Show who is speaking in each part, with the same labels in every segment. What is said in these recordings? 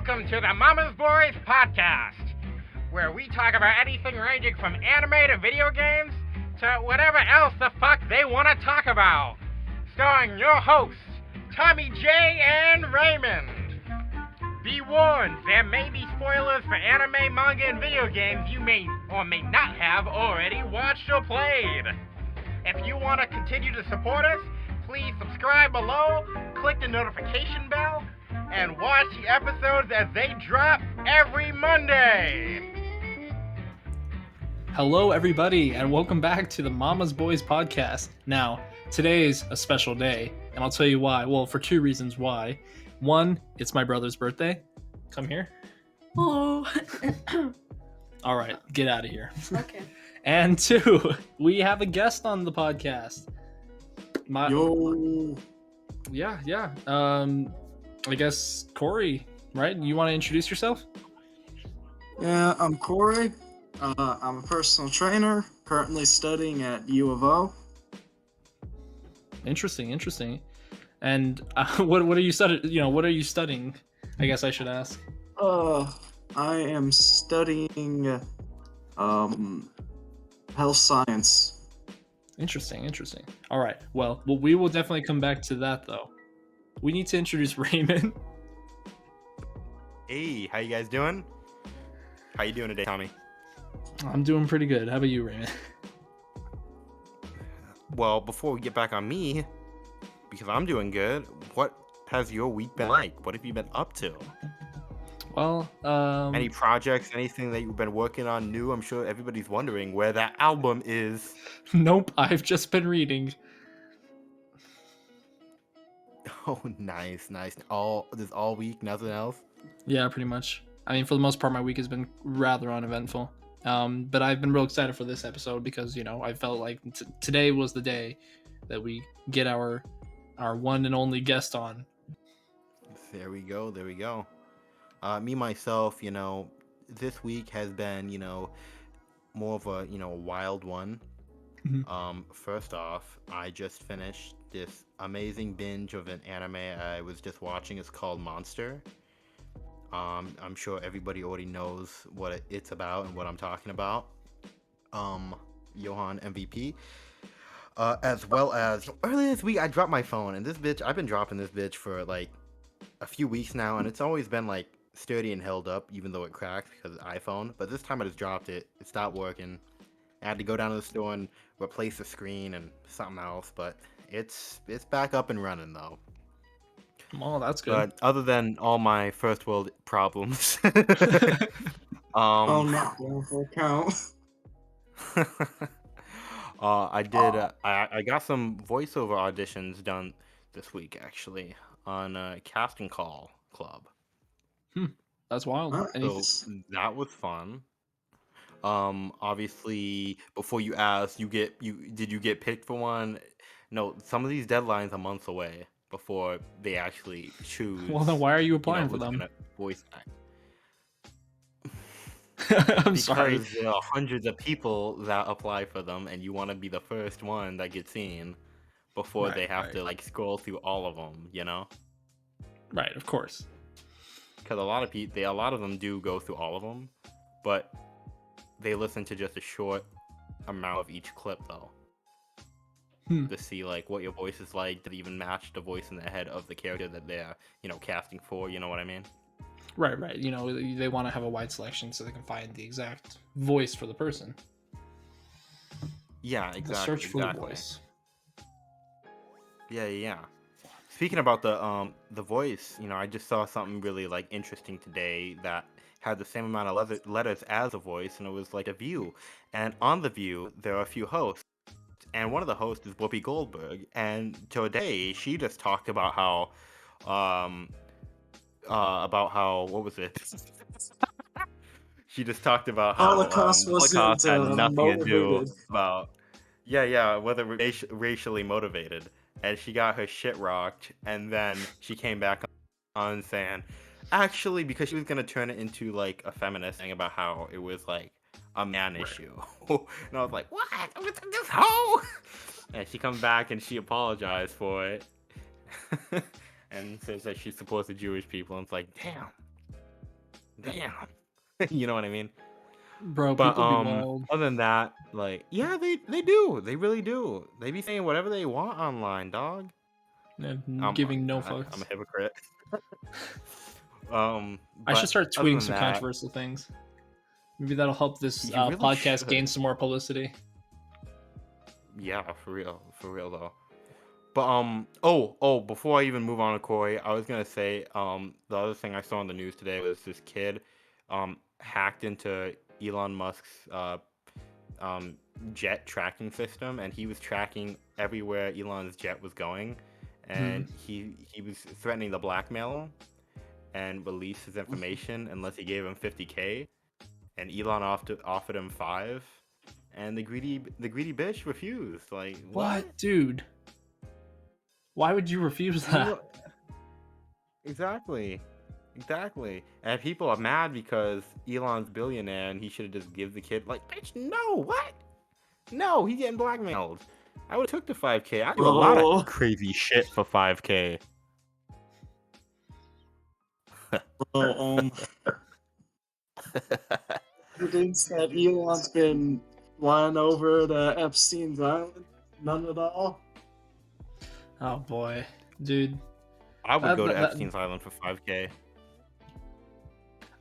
Speaker 1: Welcome to the Mama's Boys podcast, where we talk about anything ranging from anime to video games to whatever else the fuck they want to talk about. Starring your hosts, Tommy J and Raymond. Be warned, there may be spoilers for anime, manga, and video games you may or may not have already watched or played. If you want to continue to support us, please subscribe below, click the notification bell, and watch the episodes as they drop every Monday.
Speaker 2: Hello, everybody, and welcome back to the Mama's Boys podcast. Now, today's a special day, and I'll tell you why. Well, for two reasons why. One, it's my brother's birthday. Come here.
Speaker 3: Hello.
Speaker 2: All right, get out of here.
Speaker 3: Okay.
Speaker 2: And two, we have a guest on the podcast.
Speaker 4: Yo.
Speaker 2: Yeah. I guess Korrey, right? You want to introduce yourself?
Speaker 4: Yeah, I'm Korrey. I'm a personal trainer, currently studying at U of O.
Speaker 2: Interesting. And what are you studying? What are you studying? I guess I should ask.
Speaker 4: I am studying health science.
Speaker 2: Interesting. All right. Well, we will definitely come back to that though. We need to introduce Raymond.
Speaker 5: Hey, how you guys doing? How you doing today, Tommy?
Speaker 2: I'm doing pretty good. How about you, Raymond?
Speaker 5: Well, before we get back on me, because I'm doing good, what has your week been like? What have you been up to?
Speaker 2: Well,
Speaker 5: Any projects, anything that you've been working on new? I'm sure everybody's wondering where that album is.
Speaker 2: Nope. I've just been reading.
Speaker 5: Oh, nice. All week, nothing else?
Speaker 2: Yeah, pretty much. I mean, for the most part, my week has been rather uneventful. But I've been real excited for this episode because, I felt like today was the day that we get our one and only guest on.
Speaker 5: There we go. Me, myself, this week has been, more of a, wild one.
Speaker 2: Mm-hmm.
Speaker 5: First off, I just finished this amazing binge of an anime I was just watching. It's called Monster. I'm sure everybody already knows what it's about and what I'm talking about. Johan MVP. As well as earlier this week, I dropped my phone, and I've been dropping this bitch for like a few weeks now, and it's always been like sturdy and held up, even though it cracked because it's iPhone. But this time I just dropped it. It stopped working. I had to go down to the store and replace the screen and something else, but it's back up and running though.
Speaker 2: Oh, that's good.
Speaker 5: But other than all my first world problems,
Speaker 4: Oh, not going for a count.
Speaker 5: I did. I got some voiceover auditions done this week actually on Casting Call Club.
Speaker 2: That's wild.
Speaker 4: Nice.
Speaker 5: So that was fun. Obviously, before you ask, did you get picked for one? No, some of these deadlines are months away before they actually choose.
Speaker 2: Well, then why are you applying for
Speaker 5: who's
Speaker 2: them?
Speaker 5: gonna voice act.
Speaker 2: I'm
Speaker 5: Because
Speaker 2: sorry.
Speaker 5: there are hundreds of people that apply for them, and you want to be the first one that gets seen before
Speaker 2: Right,
Speaker 5: they have
Speaker 2: right.
Speaker 5: to like scroll through all of them,
Speaker 2: Right, of course.
Speaker 5: Because a lot of them do go through all of them, but they listen to just a short amount of each clip though, to see like what your voice is like, to even match the voice in the head of the character that they're casting for. You know what I mean?
Speaker 2: Right. They want to have a wide selection so they can find the exact voice for the person.
Speaker 5: Yeah,
Speaker 2: The
Speaker 5: exactly.
Speaker 2: search for the voice.
Speaker 5: Yeah. Speaking about the voice, I just saw something really like interesting today that had the same amount of letters as a voice, and it was like a View. And on the View, there are a few hosts, and one of the hosts is Whoopi Goldberg. And today, she just talked about how, what was it? She just talked about how
Speaker 4: Holocaust wasn't
Speaker 5: Holocaust had nothing to do
Speaker 4: motivated.
Speaker 5: about, whether racially motivated. And she got her shit rocked, and then she came back on saying, actually, because she was gonna turn it into like a feminist thing about how it was like a man issue. And I was like, what? This hoe? And she comes back and she apologized for it. And says that she supports the Jewish people, and it's like, damn. damn. You know what I mean?
Speaker 2: Bro,
Speaker 5: But
Speaker 2: people be wild.
Speaker 5: other than that, like, yeah, they do. They really do. They be saying whatever they want online, dog.
Speaker 2: And giving no fucks.
Speaker 5: I'm a hypocrite.
Speaker 2: I should
Speaker 5: But
Speaker 2: start
Speaker 5: other
Speaker 2: tweeting
Speaker 5: than
Speaker 2: some
Speaker 5: that,
Speaker 2: controversial things. Maybe that'll help this
Speaker 5: you really
Speaker 2: podcast
Speaker 5: should.
Speaker 2: gain some more publicity.
Speaker 5: Yeah, for real though. But before I even move on to Korrey, I was gonna say the other thing I saw in the news today was this kid hacked into Elon Musk's jet tracking system, and he was tracking everywhere Elon's jet was going, and he was threatening to blackmail him and release his information unless he gave him 50K, and Elon offered him 5, and the greedy bitch refused. Like, what?
Speaker 2: Dude? Why would you refuse that?
Speaker 5: Exactly. And people are mad because Elon's billionaire and he should have just give the kid, like, bitch, no, what? No, he's getting blackmailed. I would have took the 5K. I do a lot of crazy shit for 5K.
Speaker 4: Evidence that Elon's been flying over to Epstein's Island? None at all?
Speaker 2: Oh boy, dude.
Speaker 5: I would go to Epstein's Island for 5K.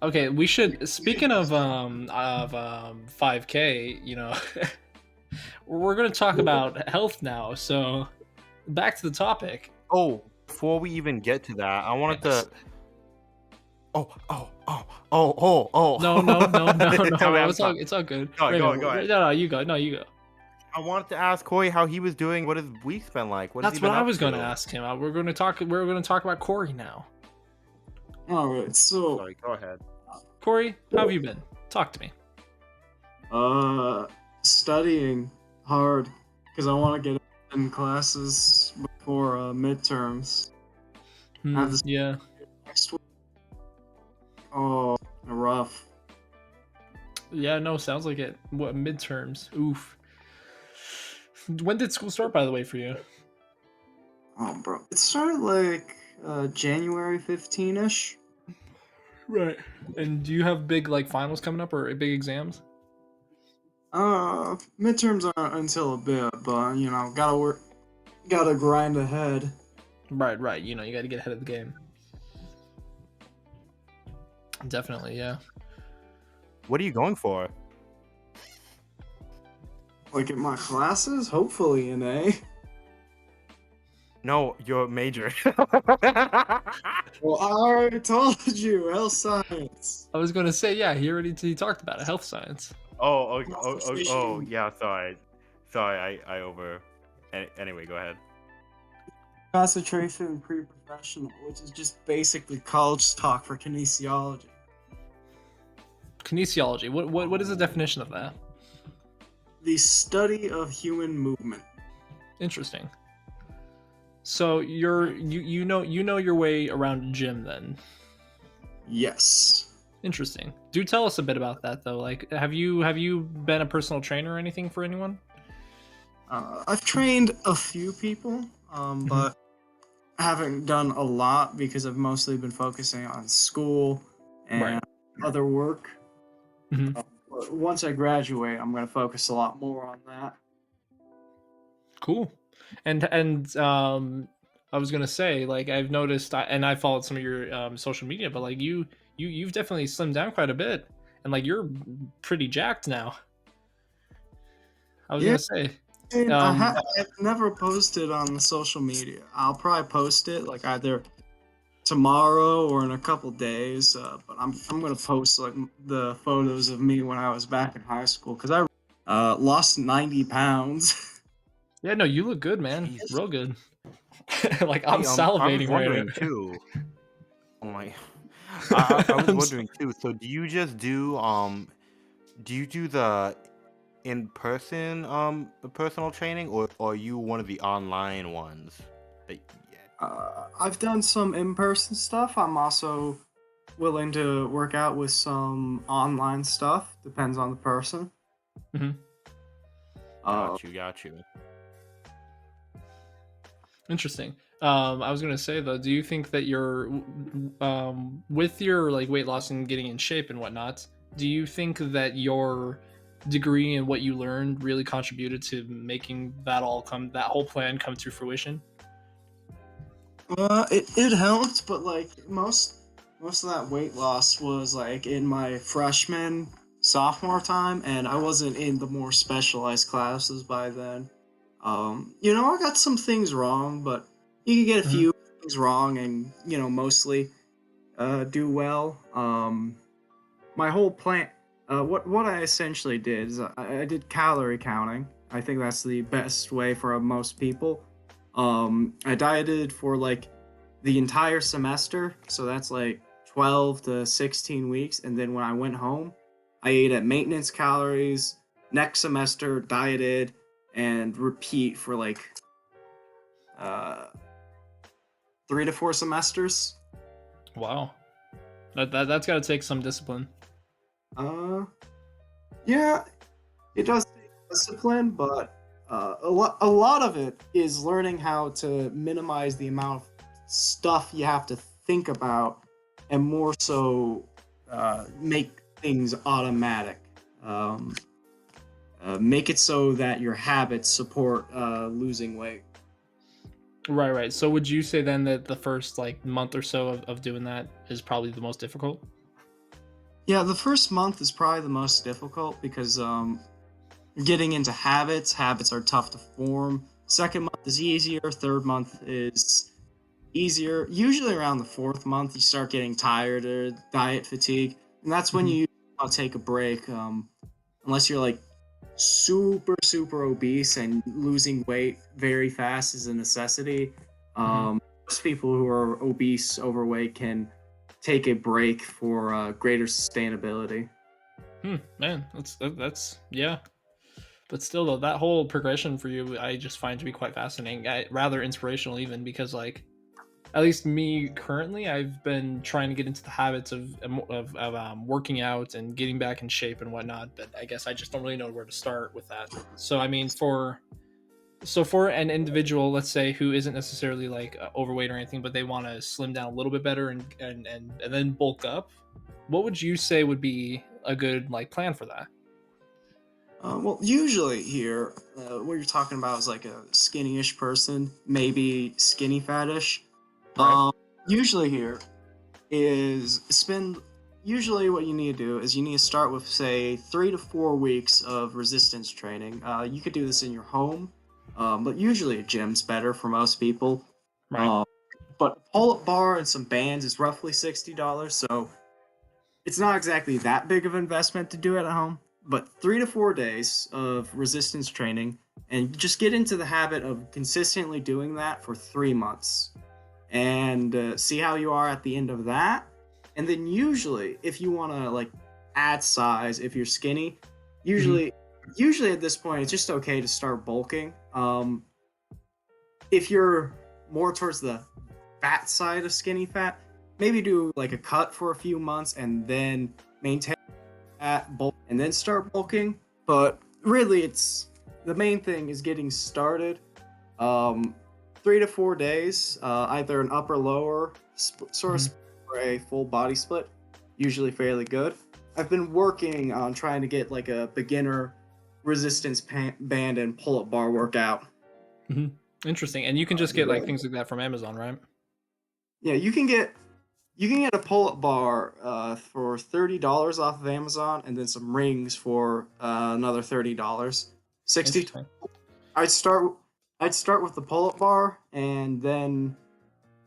Speaker 2: Okay, we should. Speaking of 5K, you know, we're gonna talk about health now. So, back to the topic.
Speaker 5: Oh, before we even get to that, I wanted to. Oh.
Speaker 2: No. It's all good.
Speaker 5: Go ahead.
Speaker 2: No, you go.
Speaker 5: I wanted to ask Korrey how he was doing. What his week's been like.
Speaker 2: That's what I was going to ask him. We're going to talk about Korrey now.
Speaker 4: All right. So.
Speaker 5: Sorry. Go ahead.
Speaker 2: Korrey, how have you been? Talk to me.
Speaker 4: Studying hard because I want to get in classes before midterms.
Speaker 2: Yeah.
Speaker 4: Next week. Oh, rough.
Speaker 2: Yeah, no, sounds like it. What, midterms? Oof. When did school start, by the way, for you?
Speaker 4: Oh, bro. It started like January 15-ish.
Speaker 2: Right. And do you have big like finals coming up or big exams?
Speaker 4: Midterms aren't until a bit, but you know, gotta grind ahead.
Speaker 2: Right. You know, you got to get ahead of the game. Definitely, yeah.
Speaker 5: What are you going for?
Speaker 4: Like at my classes, hopefully an A.
Speaker 5: No, your major.
Speaker 4: Well, I already told you, health science.
Speaker 2: I was gonna say, yeah, he talked about it, health science.
Speaker 5: Oh, yeah, sorry, I over. Anyway, go ahead.
Speaker 4: Concentration and pre-professional, which is just basically college talk for kinesiology.
Speaker 2: Kinesiology. What is the definition of that?
Speaker 4: The study of human movement.
Speaker 2: Interesting. So you know your way around a gym then.
Speaker 4: Yes.
Speaker 2: Interesting. Do tell us a bit about that though. Like, have you been a personal trainer or anything for anyone?
Speaker 4: I've trained a few people, but I haven't done a lot because I've mostly been focusing on school and other work. Once I graduate, I'm going to focus a lot more on that.
Speaker 2: Cool. And I was gonna say, like, I've noticed, and I followed some of your social media, but like you've definitely slimmed down quite a bit, and like you're pretty jacked now. I was gonna say.
Speaker 4: I've never posted on the social media. I'll probably post it like either tomorrow or in a couple days. But I'm gonna post like the photos of me when I was back in high school because I lost 90 pounds.
Speaker 2: Yeah, no, you look good, man.
Speaker 5: Jesus.
Speaker 2: Real good. Like I'm salivating
Speaker 5: I was wondering
Speaker 2: right
Speaker 5: too. Oh my! I was wondering too. So do you just do the in-person personal training, or are you one of the online ones?
Speaker 4: I've done some in-person stuff. I'm also willing to work out with some online stuff. Depends on the person.
Speaker 5: Got you.
Speaker 2: Interesting. I was gonna say though, do you think that with your like weight loss and getting in shape and whatnot, do you think that your degree and what you learned really contributed to making that whole plan come to fruition?
Speaker 4: It helped, but like most of that weight loss was like in my freshman sophomore time, and I wasn't in the more specialized classes by then. I got some things wrong, but you can get a
Speaker 2: Mhm.
Speaker 4: few things wrong and mostly do well. My whole plan, what I essentially did is I did calorie counting. I think that's the best way for most people. I dieted for like the entire semester, so that's like 12 to 16 weeks, and then when I went home, I ate at maintenance calories. Next semester, dieted and repeat for like uh 3 to 4 semesters.
Speaker 2: Wow, that's got to take some discipline.
Speaker 4: Uh, yeah, it does take discipline, but a lot of it is learning how to minimize the amount of stuff you have to think about, and more so make things automatic. Um, make it so that your habits support losing weight.
Speaker 2: Right. So would you say then that the first like month or so of doing that is probably the most difficult?
Speaker 4: Yeah, the first month is probably the most difficult because you're getting into habits. Habits are tough to form. Second month is easier. Third month is easier. Usually around the fourth month, you start getting tired or diet fatigue, and that's when
Speaker 2: Mhm.
Speaker 4: you take a break. Unless you're like super obese and losing weight very fast is a necessity.
Speaker 2: Mhm.
Speaker 4: Most people who are obese, overweight can take a break for greater sustainability.
Speaker 2: Man, that's yeah. But still, though, that whole progression for you, I just find to be quite fascinating, rather inspirational, even because, like, at least me currently, I've been trying to get into the habits of working out and getting back in shape and whatnot. But I guess I just don't really know where to start with that. So, I mean, for an individual, let's say, who isn't necessarily like overweight or anything, but they want to slim down a little bit better and then bulk up, what would you say would be a good like plan for that?
Speaker 4: Well, usually here, what you're talking about is like a skinny-ish person, maybe skinny fattish.
Speaker 2: Right.
Speaker 4: Usually here is spend. Usually, what you need to do is you need to start with say 3 to 4 weeks of resistance training. You could do this in your home, but usually a gym's better for most people.
Speaker 2: Right.
Speaker 4: Um, but a pull-up bar and some bands is roughly $60, so it's not exactly that big of an investment to do it at home. But 3 to 4 days of resistance training, and just get into the habit of consistently doing that for 3 months, and see how you are at the end of that. And then usually, if you want to like add size, if you're skinny,
Speaker 2: Mhm.
Speaker 4: usually at this point, it's just okay to start bulking. If you're more towards the fat side of skinny fat, maybe do like a cut for a few months and then maintain that bulk and then start bulking. But really, it's the main thing is getting started. Um, 3 to 4 days, either an upper lower sort of
Speaker 2: Mhm.
Speaker 4: split or a full body split, usually fairly good. I've been working on trying to get like a beginner resistance band and pull up bar workout.
Speaker 2: Mhm. Interesting. And you can just get like things like that from Amazon, right?
Speaker 4: Yeah, you can get a pull up bar for $30 off of Amazon, and then some rings for another $30. 60.
Speaker 2: Interesting.
Speaker 4: I'd start I'd start with the pull up bar, and then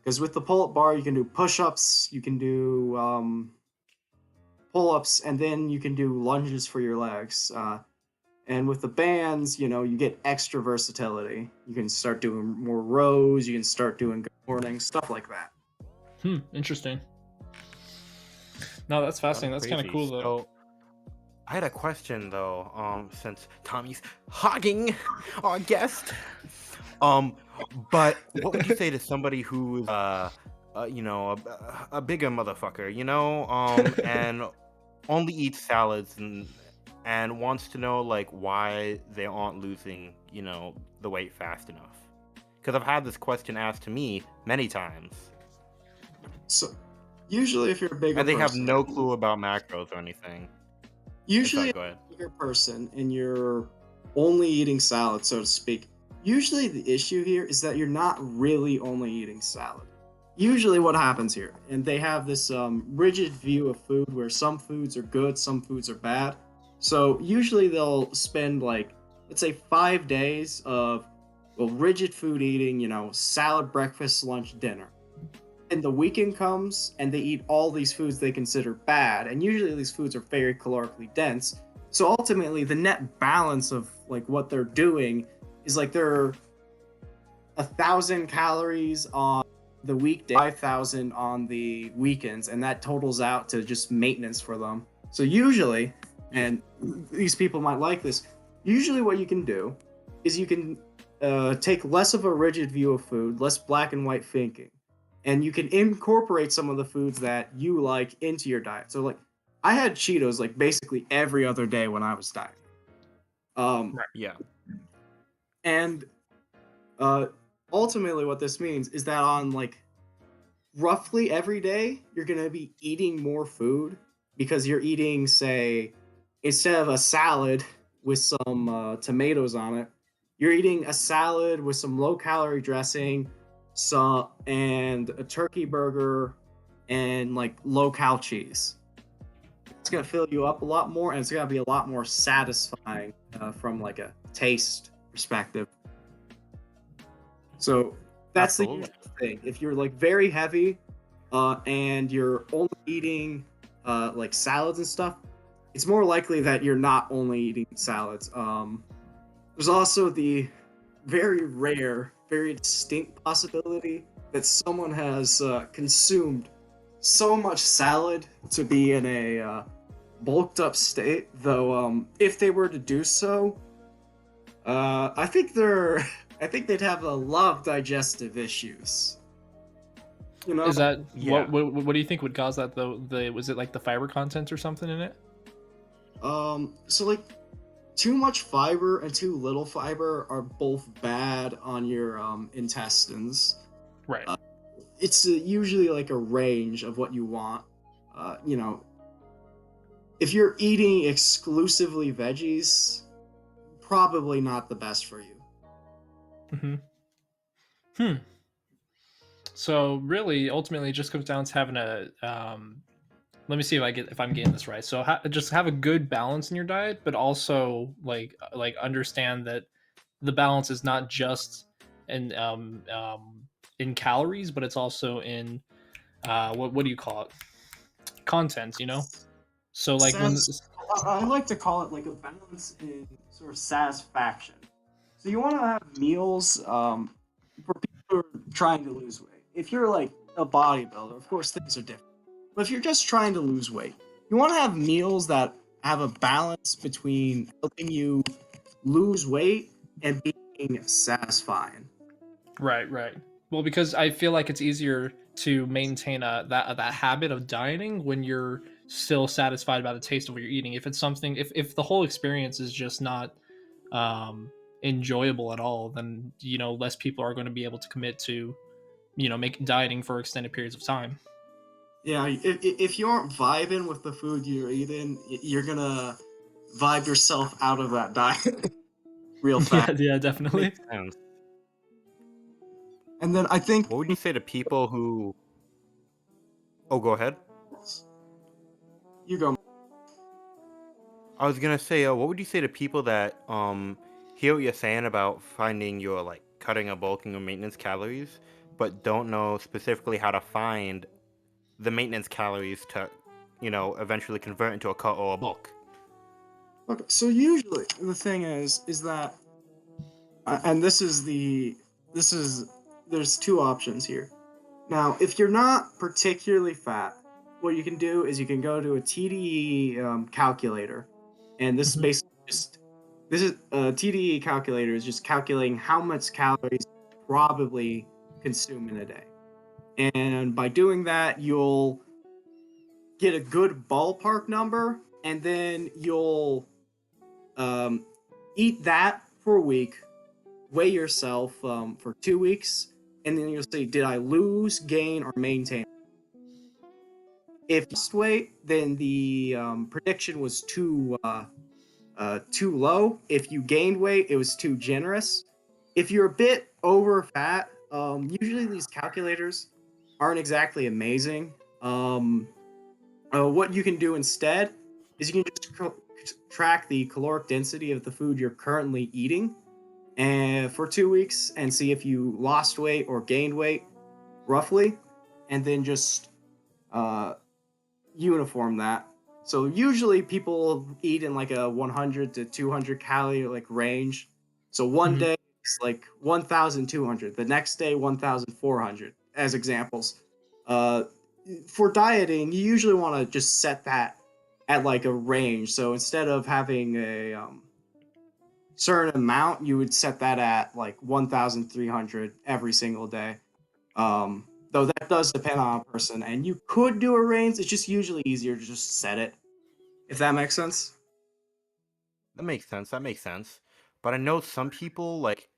Speaker 4: because with the pull up bar you can do push ups, you can do pull ups, and then you can do lunges for your legs. And with the bands, you get extra versatility. You can start doing more rows. You can start doing good morning stuff like that.
Speaker 2: Interesting. No, that's
Speaker 5: That's
Speaker 2: fascinating. That's kind of
Speaker 5: crazy.
Speaker 2: cool though.
Speaker 5: So I had a question though, since Tommy's hogging our guest. Um, but what would you say to somebody who's a bigger motherfucker, and only eats salads and wants to know like why they aren't losing, the weight fast enough? Because I've had this question asked to me many times,
Speaker 4: So usually, if you're a bigger
Speaker 5: and they have
Speaker 4: person,
Speaker 5: no clue about macros or anything.
Speaker 4: usually
Speaker 5: Sorry,
Speaker 4: if
Speaker 5: go ahead.
Speaker 4: you're a bigger person and you're only eating salad, so to speak, usually the issue here is that you're not really only eating salad. Usually, what happens here, and they have this rigid view of food where some foods are good, some foods are bad. So usually they'll spend like, let's say, 5 days of rigid food eating, salad, breakfast, lunch, dinner. And the weekend comes and they eat all these foods they consider bad, and usually these foods are very calorically dense. So ultimately the net balance of like what they're doing is like they're 1,000 calories on the weekday, 5,000 on the weekends, and that totals out to just maintenance for them. So usually, and these people might like this, usually what you can do is you can take less of a rigid view of food, less black and white thinking, and you can incorporate some of the foods that you like into your diet. So like I had Cheetos like basically every other day when I was dieting.
Speaker 5: Yeah.
Speaker 4: And uh, ultimately what this means is that on like roughly every day you're going to be eating more food because you're eating, say, instead of a salad with some tomatoes on it, you're eating a salad with some low calorie dressing, and a turkey burger and like low cal cheese. It's going to fill you up a lot more, and it's going to be a lot more satisfying from like a taste perspective. So that's the
Speaker 5: Absolutely.
Speaker 4: usual thing. If you're like very heavy and you're only eating like salads and stuff, it's more likely that you're not only eating salads. There's also the very rare, very distinct possibility that someone has consumed so much salad to be in a bulked up state. Though, if they were to do so, I think I think they'd have a lot of digestive issues. You know,
Speaker 2: Is that
Speaker 5: Yeah.
Speaker 2: what do you think would cause that though? Was it like the fiber content or something in it?
Speaker 4: so like too much fiber and too little fiber are both bad on your intestines.
Speaker 2: Right.
Speaker 4: It's usually like a range of what you want. You know, if you're eating exclusively veggies, probably not the best for you.
Speaker 2: Mm-hmm. Hmm. So really, ultimately, it just comes down to having a. Let me see if I'm getting this right. So just have a good balance in your diet, but also like understand that the balance is not just in calories, but it's also in what do you call it? Content, you know. So like when
Speaker 4: I like to call it like a balance in sort of satisfaction. So you want to have meals for people who are trying to lose weight. If you're like a bodybuilder, of course things are different. But if you're just trying to lose weight, you want to have meals that have a balance between helping you lose weight and being satisfying.
Speaker 2: right. Well, because I feel like it's easier to maintain that habit of dieting when you're still satisfied by the taste of what you're eating. If it's something, if the whole experience is just not enjoyable at all, then less people are going to be able to commit to make dieting for extended periods of time.
Speaker 4: Yeah, if you aren't vibing with the food you're eating, you're gonna vibe yourself out of that diet real fast.
Speaker 2: Yeah, definitely.
Speaker 5: Makes sense.
Speaker 4: And then I think
Speaker 5: What would you say to people who? Oh, go ahead.
Speaker 4: you go.
Speaker 5: I was gonna say, what would you say to people that hear what you're saying about finding your like cutting or bulking or maintenance calories, but don't know specifically how to find the maintenance calories to, eventually convert into a cut or a bulk?
Speaker 4: Okay, so usually the thing is that, and this is there's two options here. Now, if you're not particularly fat, what you can do is you can go to a TDE calculator, and this is
Speaker 2: Mhm.
Speaker 4: basically just this is a TDE calculator is just calculating how much calories you probably consume in a day, and by doing that, you'll get a good ballpark number, and then you'll um, eat that for a week, weigh yourself for 2 weeks, and then you'll say, did I lose, gain, or maintain? If you lost weight, then the prediction was too low. If you gained weight, it was too generous. If you're a bit over fat, usually these calculators aren't exactly amazing. What you can do instead is you can just track the caloric density of the food you're currently eating and for 2 weeks and see if you lost weight or gained weight roughly, and then just uniform that. So usually people eat in like a 100 to 200 calorie like range. So one
Speaker 2: Mhm.
Speaker 4: day it's like 1,200, the next day 1,400 as examples. For dieting, you usually want to just set that at like a range. So instead of having a certain amount, you would set that at like 1,300 every single day. Though that does depend on a person, and you could do a range. It's just usually easier to just set it, if that makes sense.
Speaker 5: That makes sense. That makes sense. But I know some people like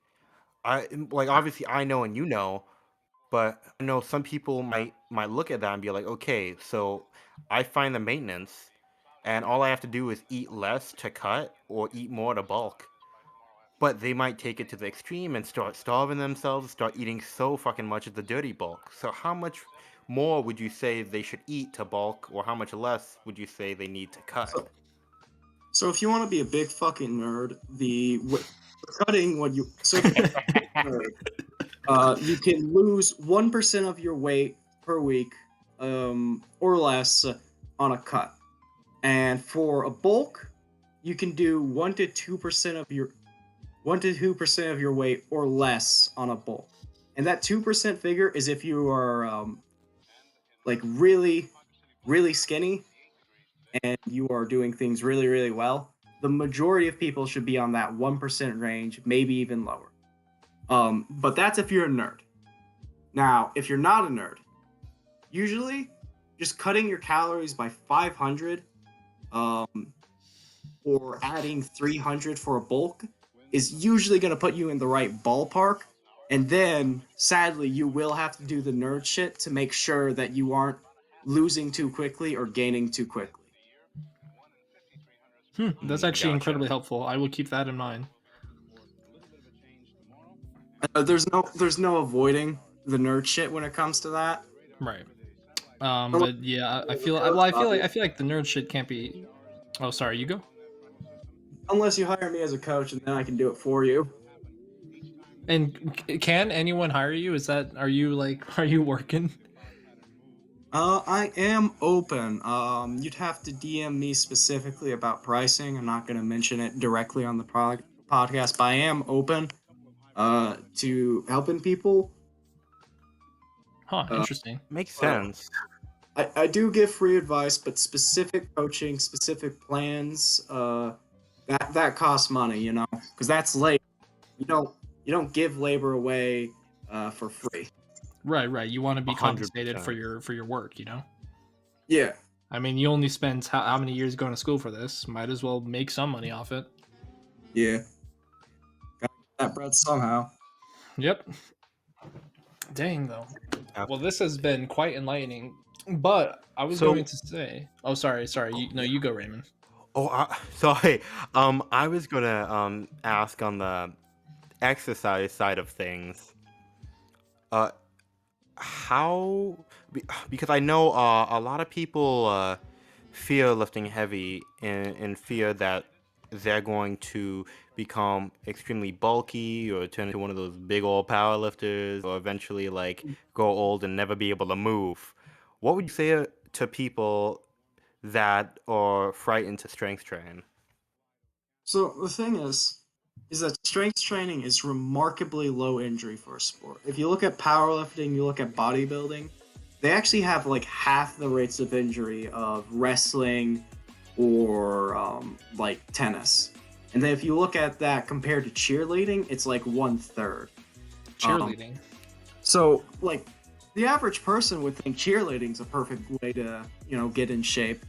Speaker 5: obviously I know and you know, but I know some people might look at that and be like, okay, so I find the maintenance, and all I have to do is eat less to cut or eat more to bulk. But they might take it to the extreme and start starving themselves, start eating so fucking much of the dirty bulk. So how much more would you say they should eat to bulk, or how much less would you say they need to cut?
Speaker 4: So, so if you want to be a big fucking nerd, cutting what you so if you're a nerd, you can lose 1% of your weight per week, or less, on a cut. And for a bulk, you can do 1 to 2% of your weight or less on a bulk. And that 2% figure is if you are like really, really skinny and you are doing things really, really well. The majority of people should be on that 1% range, maybe even lower. But that's if you're a nerd. Now, if you're not a nerd, usually just cutting your calories by 500 or adding 300 for a bulk is usually going to put you in the right ballpark. And then, sadly, you will have to do the nerd shit to make sure that you aren't losing too quickly or gaining too quickly.
Speaker 2: That's actually
Speaker 5: Gotcha.
Speaker 2: incredibly helpful. I will keep that in mind.
Speaker 4: There's no avoiding the nerd shit when it comes to that.
Speaker 2: Right. But yeah, I feel well. I feel like the nerd shit can't be. Oh, sorry. You go.
Speaker 4: Unless you hire me as a coach, and then I can do it for you.
Speaker 2: And can anyone hire you? Are you working?
Speaker 4: I am open. You'd have to DM me specifically about pricing. I'm not going to mention it directly on the podcast, but I am open to helping people.
Speaker 2: Huh, interesting.
Speaker 5: Makes sense.
Speaker 4: I do give free advice, but specific coaching, specific plans, that costs money, you know, because that's labor. You don't give labor away for free.
Speaker 2: Right. You want to be
Speaker 5: 100%.
Speaker 2: compensated for your work, you know?
Speaker 4: Yeah.
Speaker 2: I mean, you only spent how many years going to school for this? Might as well make some money off it.
Speaker 4: Yeah. Got that bread somehow.
Speaker 2: Yep. Dang, though. Well, this has been quite enlightening. But I was going to say... Oh, sorry. You go, Raymond.
Speaker 5: Oh, sorry. I was gonna ask on the exercise side of things. How? Because I know a lot of people fear lifting heavy in fear that they're going to become extremely bulky or turn into one of those big old power lifters or eventually like grow old and never be able to move. What would you say to people that are frightened to strength train?
Speaker 4: So the thing is that strength training is remarkably low injury for a sport. If you look at powerlifting, you look at bodybuilding, they actually have like half the rates of injury of wrestling or like tennis. And then if you look at that compared to cheerleading, it's like 1/3.
Speaker 2: Cheerleading.
Speaker 4: So like the average person would think cheerleading's a perfect way to, get in shape.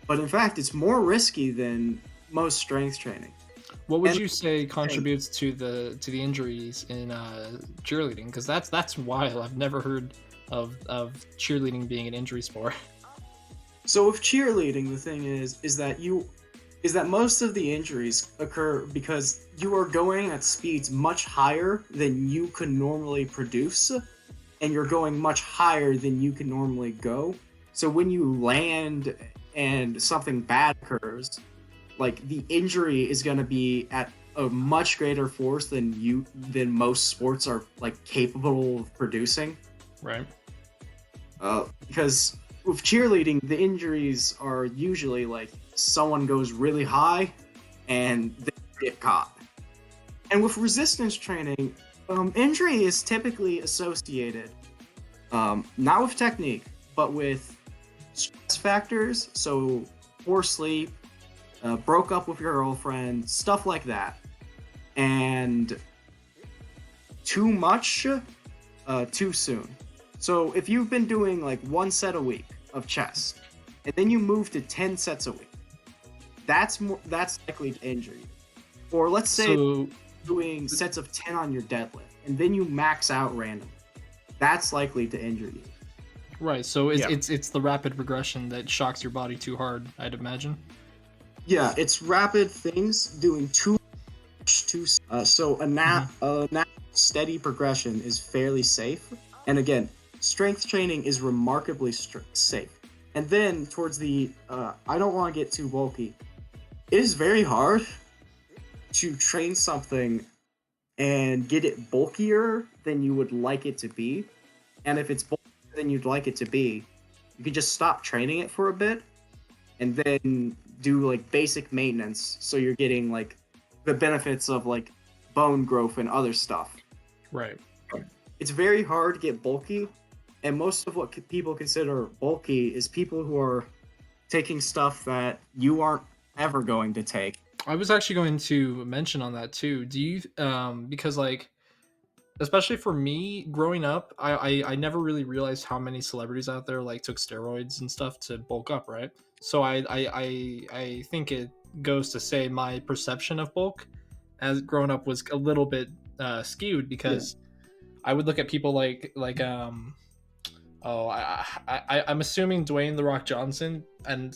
Speaker 4: But in fact, it's more risky than most strength training.
Speaker 2: What would
Speaker 4: And-
Speaker 2: you say contributes to the injuries in cheerleading? Because that's wild. I've never heard of cheerleading being an injury sport.
Speaker 4: So with cheerleading, the thing is that most of the injuries occur because you are going at speeds much higher than you could normally produce, and you're going much higher than you can normally go. So when you land and something bad occurs, like the injury is going to be at a much greater force than most sports are like capable of producing.
Speaker 2: Right.
Speaker 4: Because with cheerleading, the injuries are usually like someone goes really high and they get caught. And with resistance training, injury is typically associated not with technique, but with stress factors. So poor sleep, broke up with your girlfriend, stuff like that. And too much, too soon. So if you've been doing like 1 set a week of chest, and then you move to 10 sets a week, that's likely to injure you. Or let's say doing sets of 10 on your deadlift, and then you max out randomly, that's likely to injure you.
Speaker 2: Right. So it's the rapid regression that shocks your body too hard, I'd imagine.
Speaker 4: Yeah, it's rapid things doing too much too. So a natural steady progression is fairly safe. And again, strength training is remarkably safe. And then towards the, I don't want to get too bulky. It is very hard to train something and get it bulkier than you would like it to be. And if it's bulkier than you'd like it to be, you can just stop training it for a bit and then do like basic maintenance. So you're getting like the benefits of like bone growth and other stuff.
Speaker 2: Right.
Speaker 4: It's very hard to get bulky. And most of what people consider bulky is people who are taking stuff that you aren't ever going to take.
Speaker 2: I was actually going to mention on that too. Do you because like especially for me growing up, I never really realized how many celebrities out there like took steroids and stuff to bulk up, right? So I think it goes to say my perception of bulk as growing up was a little bit skewed because I would look at people like I'm assuming Dwayne The Rock Johnson, and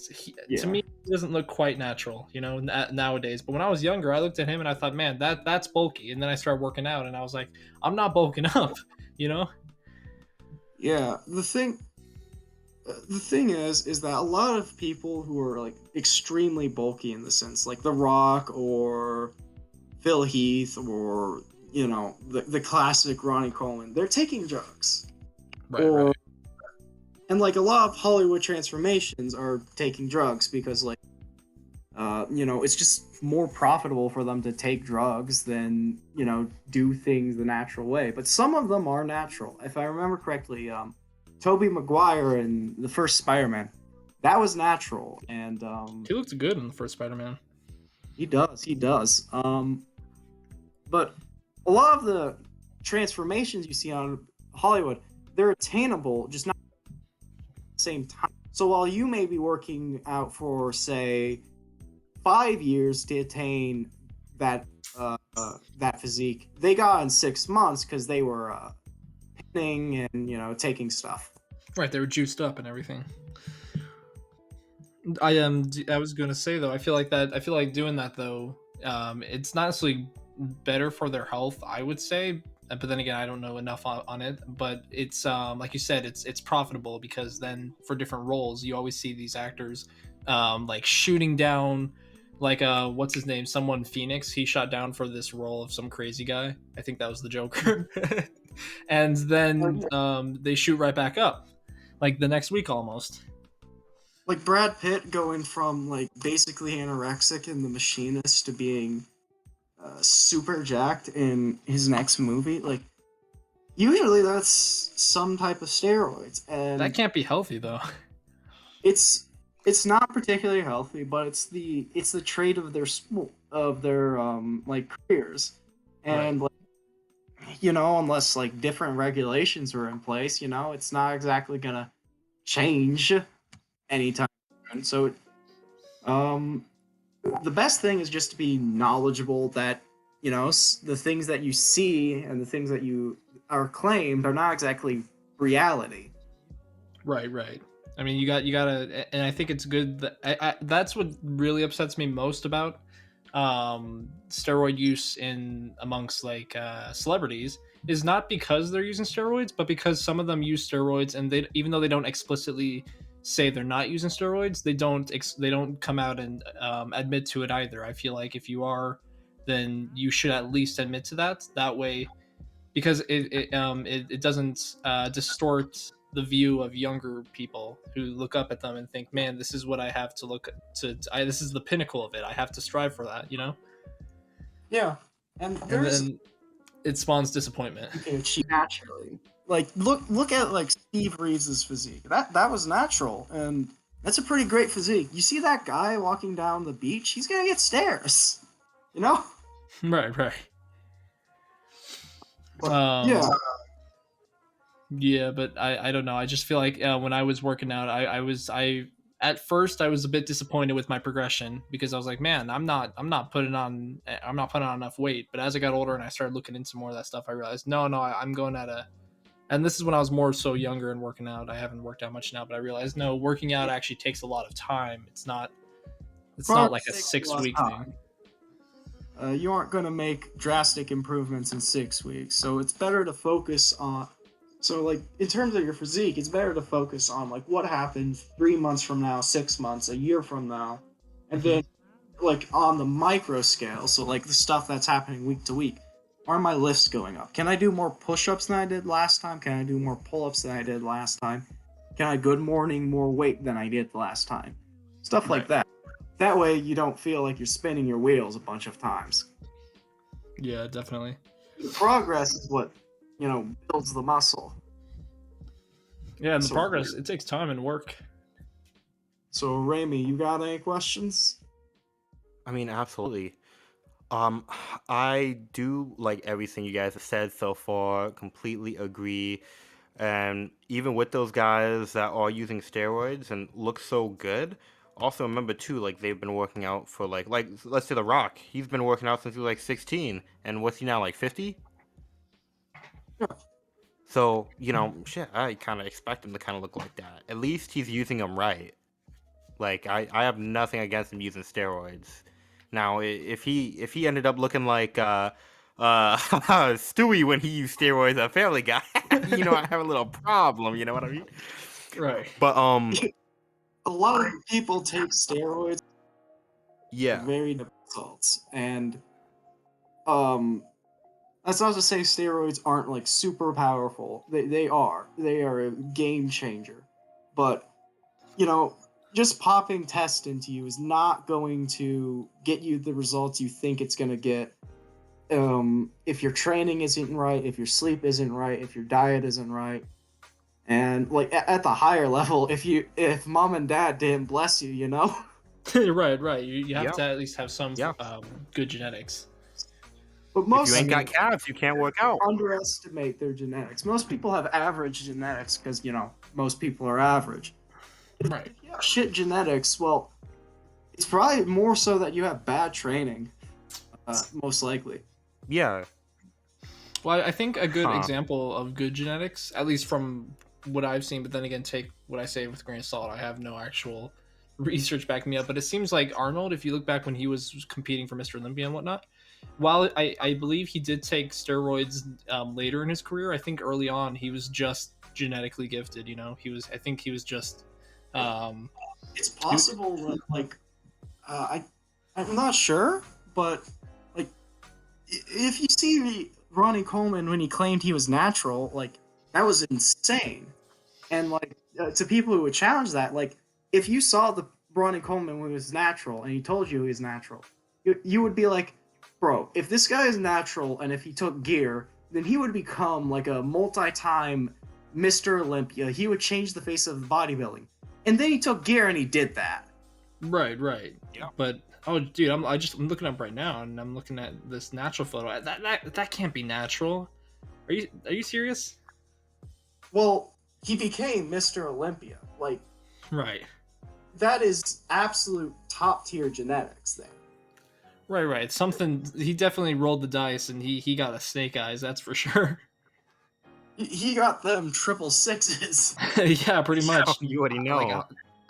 Speaker 2: to me he doesn't look quite natural, you know, nowadays. But when I was younger, I looked at him and I thought, man, that's bulky. And then I started working out, and I was like, I'm not bulking up, you know?
Speaker 4: Yeah, the thing is that a lot of people who are like extremely bulky in the sense, like The Rock or Phil Heath or you know the classic Ronnie Coleman, they're taking drugs.
Speaker 2: Right.
Speaker 4: And like a lot of Hollywood transformations are taking drugs because like you know, it's just more profitable for them to take drugs than, you know, do things the natural way. But some of them are natural. If I remember correctly, Tobey Maguire in the first Spider-Man, that was natural. And
Speaker 2: he looked good in the first Spider-Man.
Speaker 4: He does. But a lot of the transformations you see on Hollywood, they're attainable, just not at the same time. So while you may be working out for, say, 5 years to attain that physique, they got in 6 months because they were pinning and, you know, taking stuff.
Speaker 2: Right, they were juiced up and everything. I was gonna say though, I feel like doing that though, it's not necessarily better for their health, I would say. But then again, I don't know enough on it. But it's like you said, it's profitable because then for different roles, you always see these actors like shooting down, like what's his name? Someone Phoenix. He shot down for this role of some crazy guy. I think that was the Joker. And then they shoot right back up, like the next week almost.
Speaker 4: Like Brad Pitt going from like basically anorexic in The Machinist to being super jacked in his next movie. Like usually that's some type of steroids, and
Speaker 2: That can't be healthy though.
Speaker 4: it's not particularly healthy, but it's the trait of their like careers, and like, you know, unless like different regulations are in place, you know, it's not exactly gonna change anytime soon. So the best thing is just to be knowledgeable that, the things that you see and the things that you are claimed are not exactly reality.
Speaker 2: Right. I mean, you gotta, and I think it's good that that's what really upsets me most about steroid use in amongst like celebrities is not because they're using steroids, but because some of them use steroids, and they, even though they don't explicitly say they're not using steroids, they don't come out and admit to it either. I feel like if you are, then you should at least admit to that. That way, because it doesn't distort the view of younger people who look up at them and think, man, this is what I have to look this is the pinnacle of it. I have to strive for that, you know?
Speaker 4: Yeah, and
Speaker 2: And then it spawns disappointment.
Speaker 4: you can achieve naturally. Like look at like Steve Reeves' physique. That was natural, and that's a pretty great physique. You see that guy walking down the beach? He's gonna get stares. You know?
Speaker 2: Right.
Speaker 4: Yeah.
Speaker 2: Yeah, but I don't know. I just feel like when I was working out, I at first I was a bit disappointed with my progression because I was like, man, I'm not putting on enough weight. But as I got older and I started looking into more of that stuff, I realized no, I'm going at a, and this is when I was more so younger and working out. I haven't worked out much now, but I realized no, working out actually takes a lot of time. It's not like a 6 week thing.
Speaker 4: You aren't going to make drastic improvements in 6 weeks, so it's better to focus on. So, like, in terms of your physique, it's better to focus on, like, what happens 3 months from now, 6 months, a year from now, and then, like, on the micro scale, so, like, the stuff that's happening week to week. Are my lifts going up? Can I do more push-ups than I did last time? Can I do more pull-ups than I did last time? Can I good morning more weight than I did last time? Stuff like that. That way you don't feel like you're spinning your wheels a bunch of times.
Speaker 2: Yeah, definitely.
Speaker 4: Progress is what, builds the muscle.
Speaker 2: Yeah, and the progress, it takes time and work.
Speaker 4: So, Ramy, you got any questions?
Speaker 5: I mean, absolutely. I do like everything you guys have said so far. Completely agree. And even with those guys that are using steroids and look so good, also remember too, like they've been working out for like let's say The Rock. He's been working out since he was like 16, and what's he now, like 50?
Speaker 4: Yeah.
Speaker 5: So shit, I kind of expect him to kind of look like that. At least he's using them right. Like I have nothing against him using steroids. Now, if he ended up looking like Stewie when he used steroids on Family Guy, I have a little problem. You know what I mean?
Speaker 2: Right.
Speaker 5: But
Speaker 4: a lot of people take steroids.
Speaker 5: Yeah.
Speaker 4: Very results, and that's not to say steroids aren't like super powerful. They are. They are a game changer, but just popping test into you is not going to get you the results you think it's going to get. If your training isn't right, if your sleep isn't right, if your diet isn't right, and like at the higher level, if mom and dad didn't bless you,
Speaker 2: right. You have to at least have some
Speaker 5: Yeah.
Speaker 2: good genetics.
Speaker 4: But most
Speaker 5: if you ain't got calves, you can't work out.
Speaker 4: Underestimate their genetics. Most people have average genetics because most people are average.
Speaker 2: Right.
Speaker 4: If you have shit genetics, well, it's probably more so that you have bad training. Most likely.
Speaker 5: Yeah.
Speaker 2: Well, I think a good example of good genetics, at least from what I've seen, but then again, take what I say with a grain of salt. I have no actual research backing me up, but it seems like Arnold, if you look back when he was competing for Mr. Olympia and whatnot, while I believe he did take steroids later in his career, I think early on he was just genetically gifted. I think he was just.
Speaker 4: It's possible that I'm not sure, but like if you see Ronnie Coleman when he claimed he was natural, like that was insane. And like to people who would challenge that, like if you saw the Ronnie Coleman when he was natural and he told you he was natural, you would be like, bro, if this guy is natural and if he took gear, then he would become like a multi-time Mr. Olympia. He would change the face of bodybuilding. And then he took gear and he did that.
Speaker 2: Right.
Speaker 5: Yeah.
Speaker 2: But dude, I'm looking up right now and I'm looking at this natural photo. That can't be natural. Are you serious?
Speaker 4: Well, he became Mr. Olympia. Like,
Speaker 2: right.
Speaker 4: that is absolute top tier genetics there.
Speaker 2: Right. Something he definitely rolled the dice and he got a snake eyes, that's for sure.
Speaker 4: He got them triple sixes.
Speaker 2: Yeah, pretty much.
Speaker 5: You already
Speaker 2: Like
Speaker 5: know.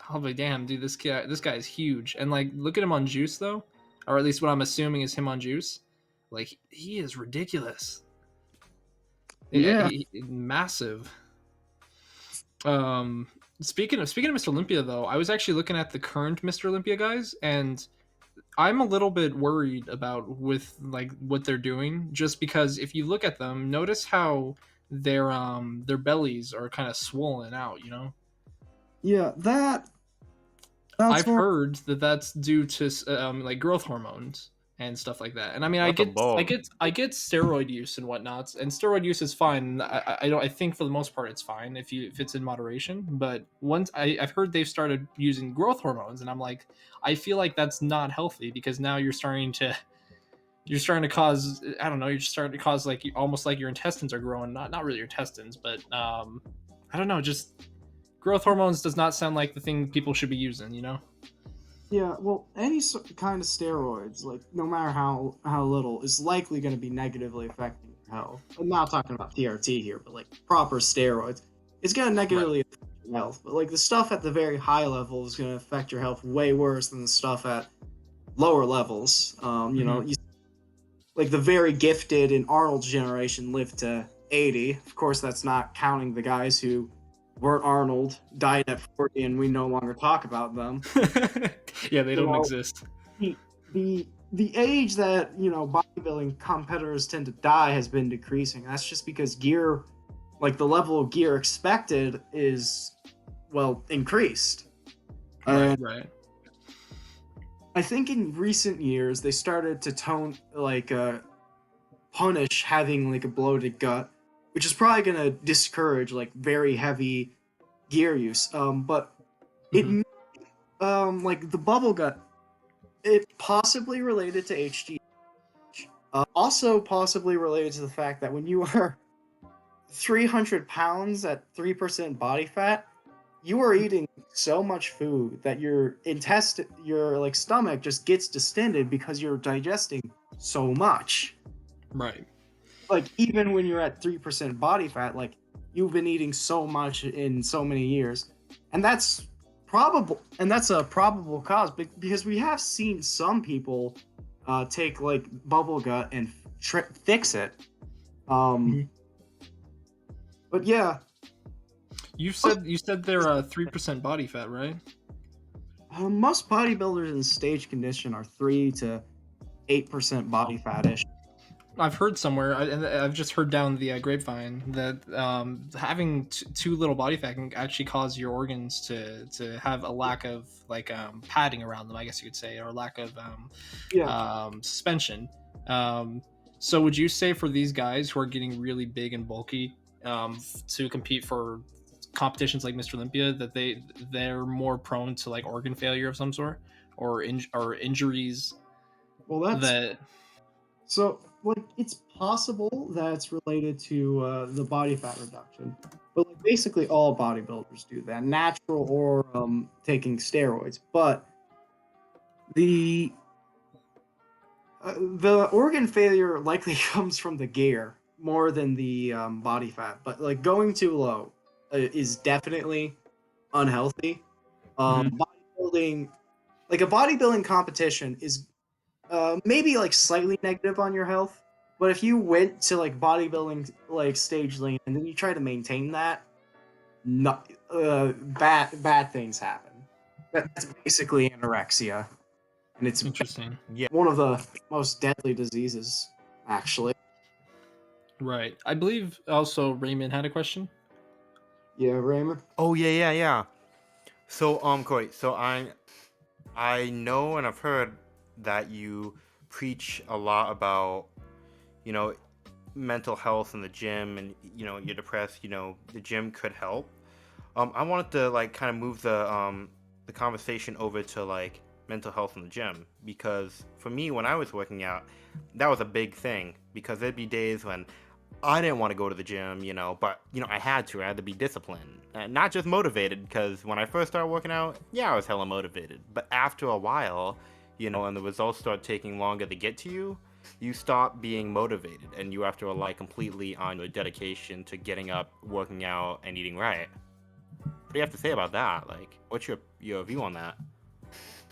Speaker 2: I'll be damn, dude. This guy is huge, and like look at him on Juice though, or at least what I'm assuming is him on Juice. Like he is ridiculous.
Speaker 4: Yeah.
Speaker 2: Massive. Um, speaking of Mr. Olympia though, I was actually looking at the current Mr. Olympia guys, and I'm a little bit worried about with like what they're doing, just because if you look at them, notice how their bellies are kind of swollen out, you know.
Speaker 4: Yeah, that's
Speaker 2: I've
Speaker 4: more.
Speaker 2: heard that that's due to like growth hormones and stuff like that. And I mean, I
Speaker 5: That's a
Speaker 2: get, I
Speaker 5: bulb.
Speaker 2: get, I get steroid use and whatnots, and steroid use is fine. I don't. I think for the most part, it's fine if it's in moderation. But once I've heard they've started using growth hormones, and I'm like, I feel like that's not healthy because now you're starting to cause, I don't know, you're starting to cause like almost like your intestines are growing. Not really your intestines, but I don't know, just growth hormones does not sound like the thing people should be using, you know.
Speaker 4: Yeah, well, any kind of steroids, like no matter how little, is likely going to be negatively affecting your health. I'm not talking about TRT here, but like proper steroids, it's going to negatively affect your health. But like the stuff at the very high level is going to affect your health way worse than the stuff at lower levels. You know, like the very gifted in Arnold's generation lived to 80. Of course, that's not counting the guys who weren't Arnold, died at 40, and we no longer talk about them.
Speaker 2: Yeah, they
Speaker 4: You
Speaker 2: don't
Speaker 4: know,
Speaker 2: exist.
Speaker 4: the age that bodybuilding competitors tend to die has been decreasing. That's just because gear, like the level of gear expected, is increased.
Speaker 2: Right.
Speaker 4: I think in recent years they started to punish having like a bloated gut, which is probably gonna discourage like very heavy gear use. But it like the bubble gut, it possibly related to HG. Also possibly related to the fact that when you are 300 pounds at 3% body fat, you are eating so much food that your like stomach just gets distended because you're digesting so much.
Speaker 2: Right.
Speaker 4: Like even when you're at 3% body fat, like you've been eating so much in so many years, and that's a probable cause because we have seen some people take like bubble gut and fix it. But yeah,
Speaker 2: You said they're 3% body fat, right?
Speaker 4: most bodybuilders in stage condition are 3 to 8% body fat-ish.
Speaker 2: I've heard somewhere, and I've just heard down the grapevine that having too little body fat can actually cause your organs to have a lack of like padding around them, I guess you could say, or a lack of suspension. So would you say for these guys who are getting really big and bulky to compete for competitions like Mr. Olympia, that they're more prone to like organ failure of some sort or injuries?
Speaker 4: Well, that's
Speaker 2: That
Speaker 4: so like it's possible that it's related to the body fat reduction, but like basically all bodybuilders do that, natural or taking steroids. But the organ failure likely comes from the gear more than the body fat. But like going too low is definitely unhealthy. Bodybuilding, like a bodybuilding competition, is maybe like slightly negative on your health. But if you went to like bodybuilding like stage lean and then you try to maintain that, not bad things happen. That's basically anorexia, and it's
Speaker 2: interesting.
Speaker 5: Yeah.
Speaker 4: one of the most deadly diseases, actually.
Speaker 2: Right. I believe also Raymond had a question.
Speaker 4: Yeah, Raymond.
Speaker 5: Oh yeah. So Korrey, so I know and I've heard that you preach a lot about, you know, mental health in the gym, and you know you're depressed. You know the gym could help. I wanted to like kind of move the conversation over to like mental health in the gym, because for me when I was working out, that was a big thing, because there'd be days when I didn't want to go to the gym, but I had to. I had to be disciplined, not just motivated. Because when I first started working out, yeah, I was hella motivated. But after a while, and the results start taking longer to get to you, you stop being motivated, and you have to rely completely on your dedication to getting up, working out, and eating right. What do you have to say about that? Like, what's your view on that?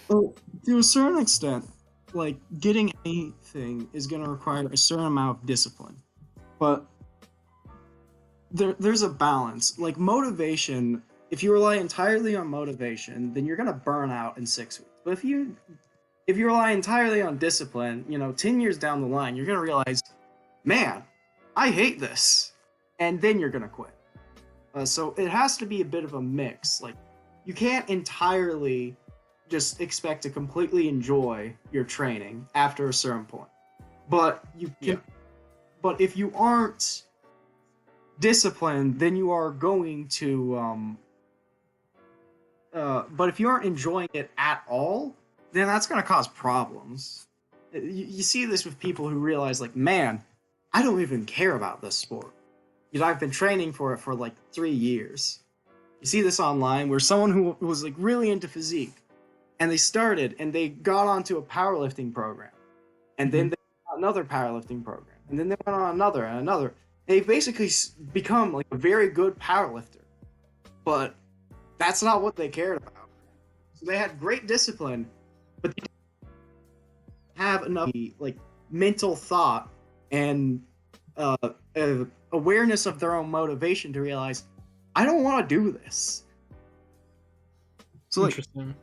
Speaker 4: Well, to a certain extent, like getting anything is going to require a certain amount of discipline, but there's a balance. Like motivation, if you rely entirely on motivation, then you're going to burn out in 6 weeks. But if you rely entirely on discipline, 10 years down the line, you're going to realize, man, I hate this, and then you're going to quit. So it has to be a bit of a mix. Like you can't entirely just expect to completely enjoy your training after a certain point. But you can but if you aren't disciplined, then you are going to but if you aren't enjoying it at all, then that's going to cause problems. You see this with people who realize, like, man, I don't even care about this sport. I've been training for it for like 3 years. You see this online where someone who was like really into physique, and they got onto a powerlifting program, and then they got another powerlifting program, and then they went on another and another. They basically become like a very good powerlifter, but that's not what they cared about. So they had great discipline, but they didn't have enough like mental thought and awareness of their own motivation to realize, I don't want to do this. So like,
Speaker 2: Interesting.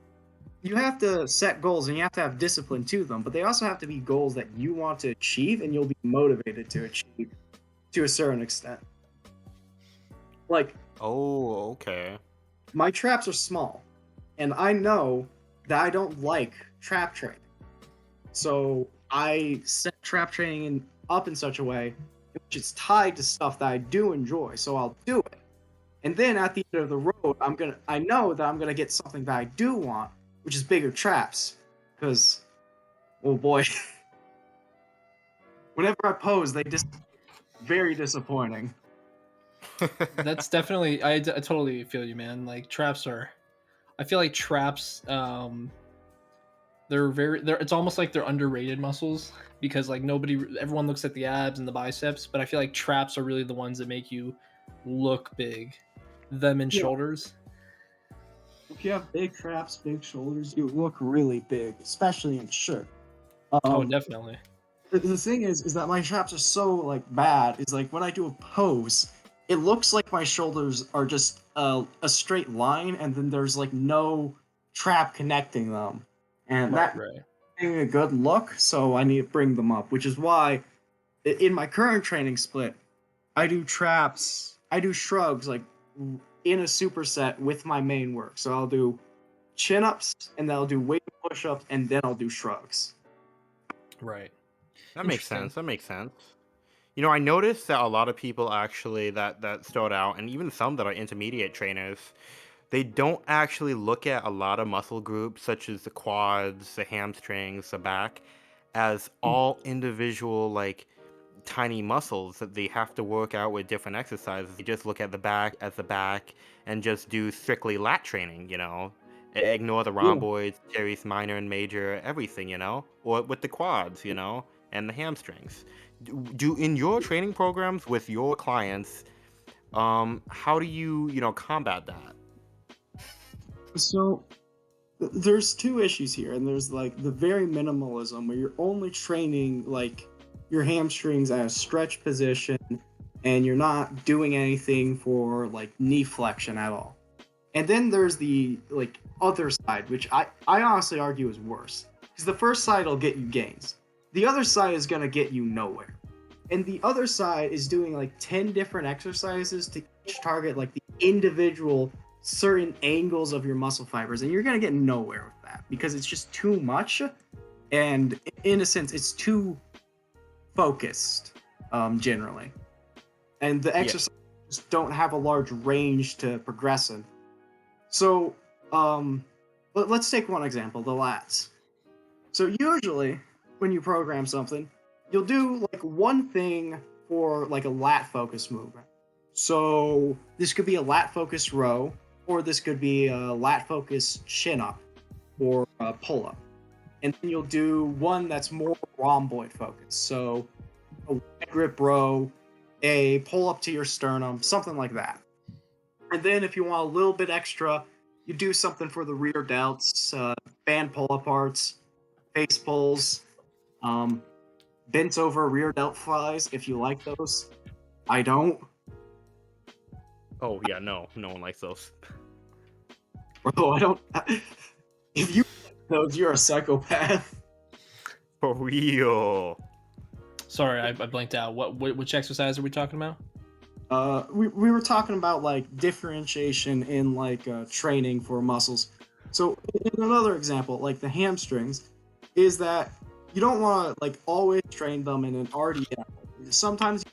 Speaker 4: you have to set goals and you have to have discipline to them, but they also have to be goals that you want to achieve and you'll be motivated to achieve to a certain extent. Like,
Speaker 5: Oh, okay.
Speaker 4: my traps are small, and I know that I don't like trap training. So I set trap training up in such a way in which it's tied to stuff that I do enjoy, so I'll do it. And then at the end of the road, I know that I'm gonna get something that I do want, which is bigger traps. Because, oh boy, whenever I pose, very disappointing.
Speaker 2: That's definitely I totally feel you, man. Like traps are, I feel like traps they're it's almost like they're underrated muscles because like everyone looks at the abs and the biceps, but I feel like traps are really the ones that make you look big. Them and
Speaker 4: Yeah.
Speaker 2: shoulders.
Speaker 4: If you have big traps, big shoulders, you look really big, especially in shirt.
Speaker 2: Oh, definitely.
Speaker 4: The thing is that my traps are so like bad. Is like when I do a pose, it looks like my shoulders are just a straight line, and then there's like no trap connecting them, and that
Speaker 2: Right.
Speaker 4: being a good look. So I need to bring them up, which is why in my current training split, I do traps, I do shrugs like in a superset with my main work. So I'll do chin ups, and then I'll do weight push ups, and then I'll do shrugs.
Speaker 2: Right.
Speaker 5: That makes
Speaker 2: Interesting.
Speaker 5: sense. That makes sense. I noticed that a lot of people actually that start out, and even some that are intermediate trainers, they don't actually look at a lot of muscle groups such as the quads, the hamstrings, the back, as all individual like tiny muscles that they have to work out with different exercises. They just look at the back as the back and just do strictly lat training, Ignore the rhomboids, teres minor and major, everything, Or with the quads, and the hamstrings. Do in your training programs with your clients, how do you, combat that?
Speaker 4: So there's two issues here, and there's like the very minimalism where you're only training like your hamstrings at a stretch position, and you're not doing anything for like knee flexion at all. And then there's the like other side, which I honestly argue is worse, because the first side will get you gains, the other side is gonna get you nowhere. And the other side is doing like 10 different exercises to each target like the individual certain angles of your muscle fibers, and you're going to get nowhere with that because it's just too much, and in a sense it's too focused generally, and the exercises don't have a large range to progress in. So let's take one example, the lats. So usually when you program something, you'll do like one thing for like a lat focus movement. So this could be a lat focus row, or this could be a lat focus chin up or a pull up. And then you'll do one that's more rhomboid focused. So a wide grip row, a pull up to your sternum, something like that. And then if you want a little bit extra, you do something for the rear delts, band pull aparts, face pulls, bent over rear delt flies if you like those. I don't.
Speaker 5: Oh yeah, no one likes those.
Speaker 4: Bro, I don't. If you like those, you're a psychopath.
Speaker 5: For real.
Speaker 2: Sorry, I blanked out. Which exercise are we talking about?
Speaker 4: We were talking about like differentiation in like training for muscles. So in another example, like the hamstrings, is that you don't want to like always train them in an RDL. Sometimes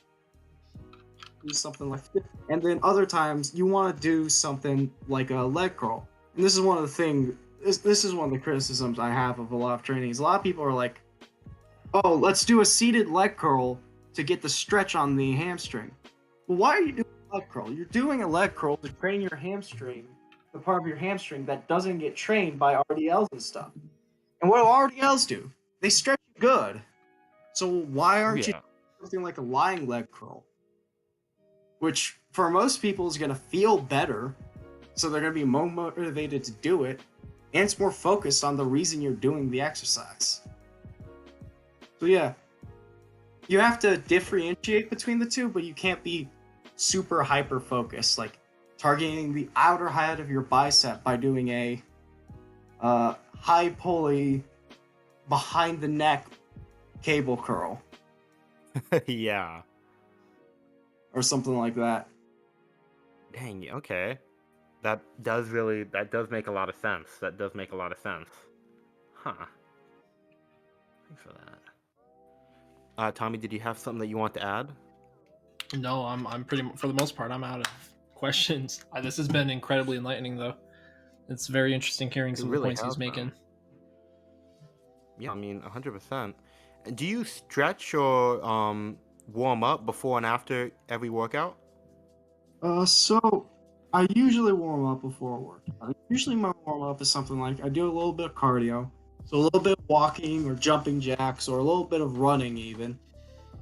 Speaker 4: you do something like this, and then other times you want to do something like a leg curl. And this is one of the things. This is one of the criticisms I have of a lot of trainings. A lot of people are like, "Oh, let's do a seated leg curl to get the stretch on the hamstring." Well, why are you doing a leg curl? You're doing a leg curl to train your hamstring, the part of your hamstring that doesn't get trained by RDLs and stuff. And what do RDLs do? They stretch you good. So why aren't you doing something like a lying leg curl? Which for most people is going to feel better, so they're going to be more motivated to do it, and it's more focused on the reason you're doing the exercise. So yeah, you have to differentiate between the two, but you can't be super hyper focused, like targeting the outer height of your bicep by doing a high pulley behind the neck cable curl
Speaker 5: Yeah.
Speaker 4: or something like that.
Speaker 5: Dang. Okay. That does make a lot of sense. That does make a lot of sense. Huh. Thanks for that. Tommy, did you have something that you want to add?
Speaker 2: No, I'm pretty, for the most part, I'm out of questions. This has been incredibly enlightening, though. It's very interesting hearing some of the points he's making.
Speaker 5: Yeah, I mean, 100%. Do you stretch or warm up before and after every workout?
Speaker 4: So I usually warm up before a workout. Usually my warm up is something like I do a little bit of cardio, so a little bit of walking or jumping jacks or a little bit of running even,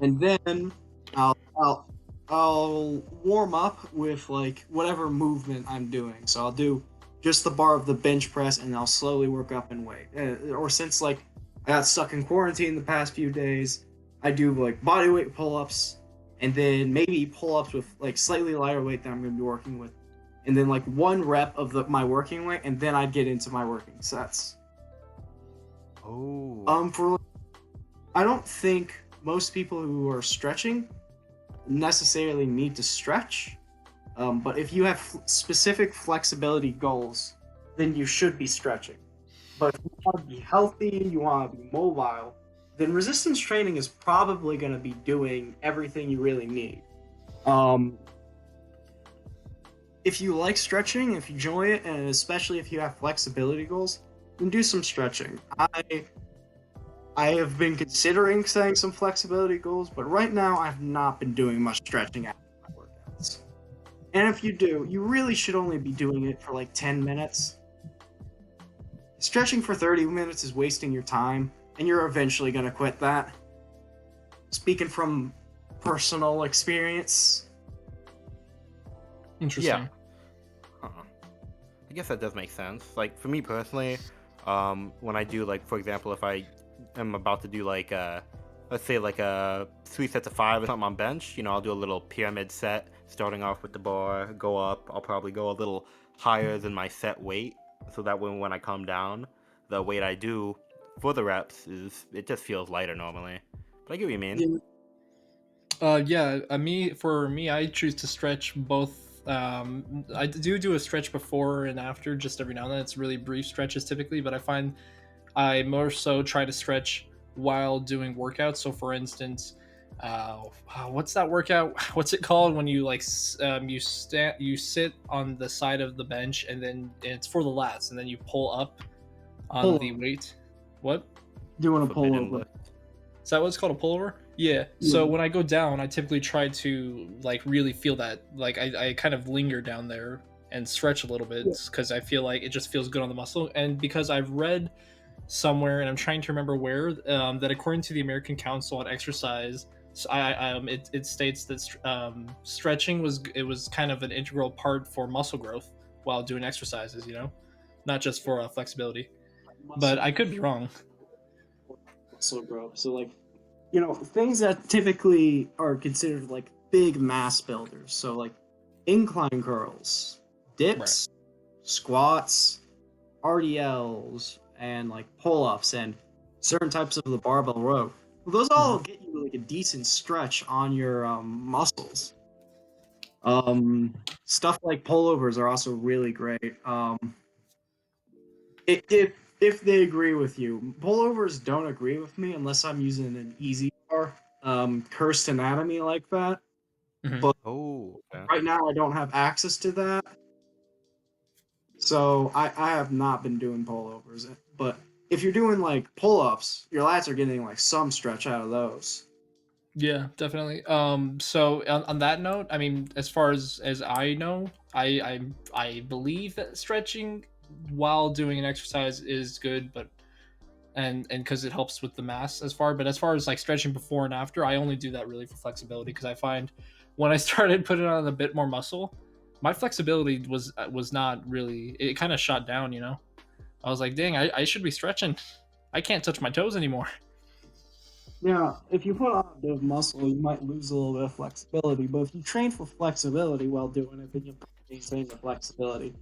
Speaker 4: and then I'll warm up with like whatever movement I'm doing. So I'll do just the bar of the bench press, and I'll slowly work up in weight. Or since like I got stuck in quarantine the past few days, I do like body weight pull-ups, and then maybe pull-ups with like slightly lighter weight that I'm going to be working with, and then like one rep of my working weight, and then I'd get into my working sets.
Speaker 5: Oh.
Speaker 4: I don't think most people who are stretching necessarily need to stretch, but if you have specific flexibility goals, then you should be stretching. But if you want to be healthy, you want to be mobile, then resistance training is probably going to be doing everything you really need. If you like stretching, if you enjoy it, and especially if you have flexibility goals, then do some stretching. I have been considering setting some flexibility goals, but right now I've not been doing much stretching after my workouts. And if you do, you really should only be doing it for like 10 minutes. Stretching for 30 minutes is wasting your time, and you're eventually going to quit that. Speaking from personal experience.
Speaker 2: Interesting.
Speaker 5: Yeah. I guess that does make sense. Like for me personally, when I do like, for example, if I am about to do like let's say like a 3 sets of 5 or something on bench, you know, I'll do a little pyramid set, starting off with the bar, go up. I'll probably go a little higher than my set weight, so that when I come down, the weight I do for the reps it just feels lighter normally. But I get what you mean.
Speaker 2: For me, I choose to stretch both. I do a stretch before and after, just every now and then. It's really brief stretches typically, but I find I more so try to stretch while doing workouts. So for instance, what's that workout? What's it called when you like you sit on the side of the bench, and then it's for the lats, and then you pull up on the weight. What?
Speaker 4: Doing a pullover.
Speaker 2: Is that what it's called, a pullover? Yeah. So when I go down, I typically try to like really feel that. Like I kind of linger down there and stretch a little bit because I feel like it just feels good on the muscle. And because I've read somewhere, and I'm trying to remember where, that according to the American Council on Exercise, it states that stretching was kind of an integral part for muscle growth while doing exercises. Not just for flexibility. But I could be wrong.
Speaker 4: Muscle growth. So like, things that typically are considered like big mass builders. So like incline curls, dips, squats, RDLs, and like pull-ups and certain types of the barbell row. Those all get you like a decent stretch on your muscles. Stuff like pullovers are also really great. If they agree with you, pullovers don't agree with me unless I'm using an easy bar, cursed anatomy like that. But right now I don't have access to that, so I have not been doing pullovers. But if you're doing like pull-ups, your lats are getting like some stretch out of those.
Speaker 2: Yeah, definitely. So on that note, I mean, as far as I know, I believe that stretching while doing an exercise is good, but and because it helps with the mass but as far as like stretching before and after, I only do that really for flexibility because I find when I started putting on a bit more muscle, my flexibility was not really, it kind of shot down. I was like, dang, I should be stretching. I can't touch my toes anymore.
Speaker 4: Yeah, if you put on a bit of muscle, you might lose a little bit of flexibility. But if you train for flexibility while doing it, then you maintain the flexibility.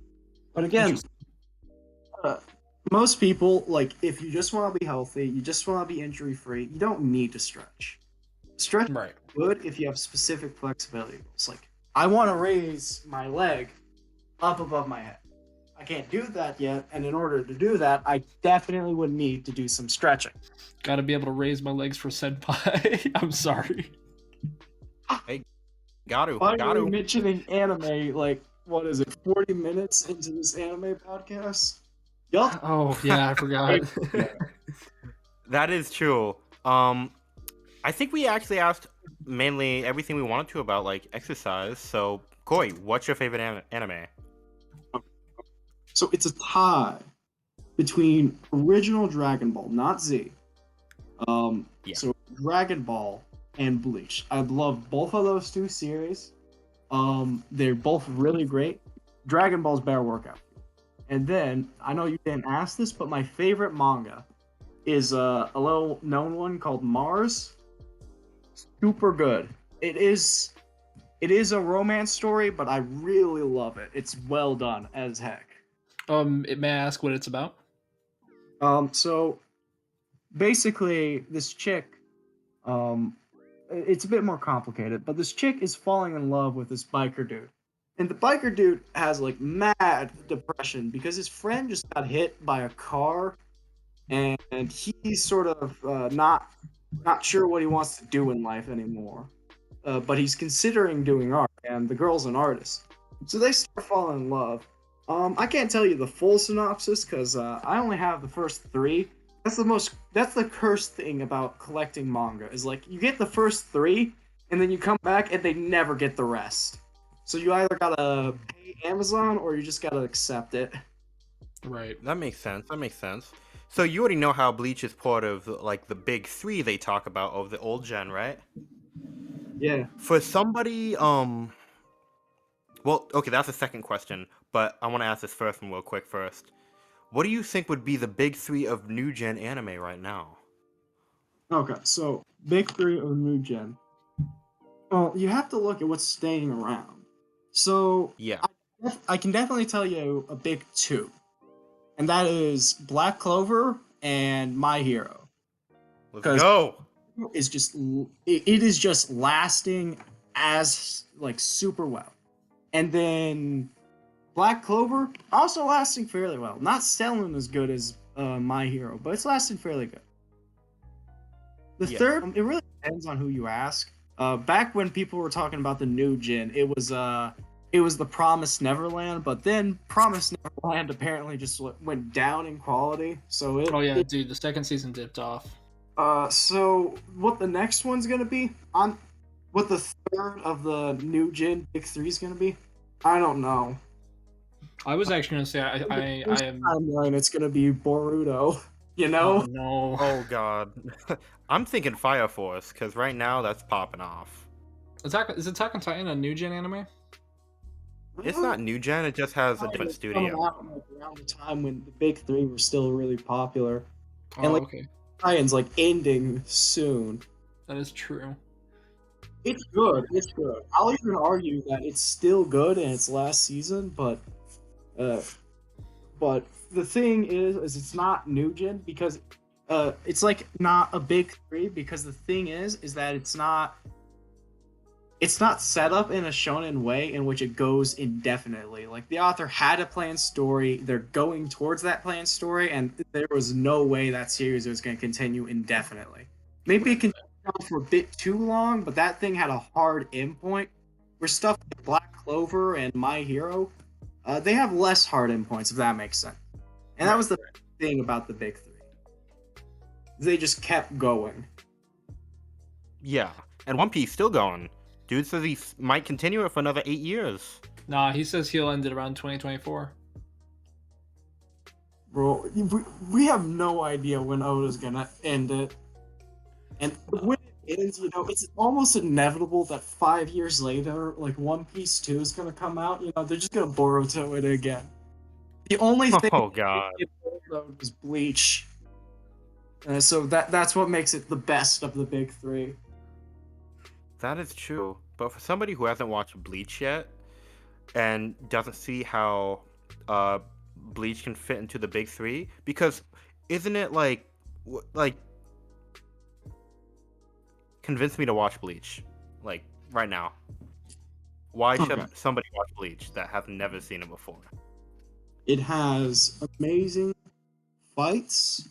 Speaker 4: But again, most people, like, if you just want to be healthy, you just want to be injury free, you don't need to stretch. Stretch is good if you have specific flexibility goals. Like, I want to raise my leg up above my head. I can't do that yet, and in order to do that, I definitely would need to do some stretching.
Speaker 2: Gotta be able to raise my legs for senpai. I'm sorry.
Speaker 5: Hey, gotta.
Speaker 4: Mentioning anime, like, what is it, 40 minutes into this anime podcast? Yup.
Speaker 2: Oh, yeah, I forgot.
Speaker 5: That is true. I think we actually asked mainly everything we wanted to about, like, exercise. So, Korrey, what's your favorite anime?
Speaker 4: So it's a tie between original Dragon Ball, not Z. So Dragon Ball and Bleach. I love both of those two series. They're both really great. Dragon Ball's better workout. And then, I know you didn't ask this, but my favorite manga is a little known one called Mars. Super good. It is a romance story, but I really love it. It's well done as heck.
Speaker 2: May I ask what it's about?
Speaker 4: So basically this chick, it's a bit more complicated, but this chick is falling in love with this biker dude. And the biker dude has like mad depression because his friend just got hit by a car and he's sort of not sure what he wants to do in life anymore. But he's considering doing art, and the girl's an artist. So they start falling in love. I can't tell you the full synopsis because I only have the first 3. That's the cursed thing about collecting manga is like you get the first 3 and then you come back and they never get the rest. So you either gotta pay Amazon or you just gotta accept it.
Speaker 5: Right. That makes sense. So you already know how Bleach is part of like the big 3 they talk about of the old gen, right?
Speaker 4: Yeah.
Speaker 5: For somebody, well, okay, that's the second question, but I want to ask this first one real quick first. What do you think would be the big 3 of new gen anime right now?
Speaker 4: Okay, so big 3 of new gen. Well, you have to look at what's staying around. So
Speaker 5: yeah,
Speaker 4: I can definitely tell you a big 2, and that is Black Clover and My Hero.
Speaker 5: Let's go.
Speaker 4: It is just lasting as like super well, and then Black Clover also lasting fairly well. Not selling as good as My Hero, but it's lasting fairly good. The third, it really depends on who you ask. Back when people were talking about the new gen, it was the Promised Neverland, but then Promised Neverland apparently just went down in quality. So
Speaker 2: dude, the second season dipped off.
Speaker 4: So what the next one's gonna be on? What the third of the new gen big three is gonna be? I don't know.
Speaker 2: I was actually gonna say I
Speaker 4: First
Speaker 2: am.
Speaker 4: timeline, it's gonna be Boruto. You
Speaker 2: Oh
Speaker 4: know?
Speaker 2: no.
Speaker 5: Oh god. I'm thinking Fire Force, because right now that's popping off.
Speaker 2: Is Attack on Titan a new gen anime?
Speaker 5: It's not new gen, it just has a
Speaker 4: Titan
Speaker 5: different
Speaker 4: was coming
Speaker 5: studio.
Speaker 4: out like around the time when the big three were still really popular, and
Speaker 2: Oh,
Speaker 4: like
Speaker 2: okay.
Speaker 4: Titan's like ending soon.
Speaker 2: That is true.
Speaker 4: It's good. It's good. I'll even argue that it's still good in its last season, uh, but the thing is it's not new gen because it's like not a big three because the thing is that it's not set up in a shonen way in which it goes indefinitely. Like the author had a planned story, they're going towards that planned story, and there was no way that series was going to continue indefinitely. Maybe it can go for a bit too long, but that thing had a hard endpoint. Where stuff like Black Clover and My Hero, they have less hard endpoints, if that makes sense. And that was the thing about the big three. They just kept going.
Speaker 5: Yeah, and One Piece still going. Dude says he might continue it for another 8 years.
Speaker 2: Nah, he says he'll end it around 2024.
Speaker 4: Bro, we have no idea when Oda's gonna end it. And when it ends, it's almost inevitable that 5 years later, like One Piece 2 is gonna come out. They're just gonna Boruto it again. The only thing
Speaker 5: Oh god.
Speaker 4: it Boruto was Bleach. So that's what makes it the best of the big three.
Speaker 5: That is true. But for somebody who hasn't watched Bleach yet and doesn't see how Bleach can fit into the big three, because isn't it like convince me to watch Bleach, like right now. Why should somebody watch Bleach that has never seen it before?
Speaker 4: It has amazing fights,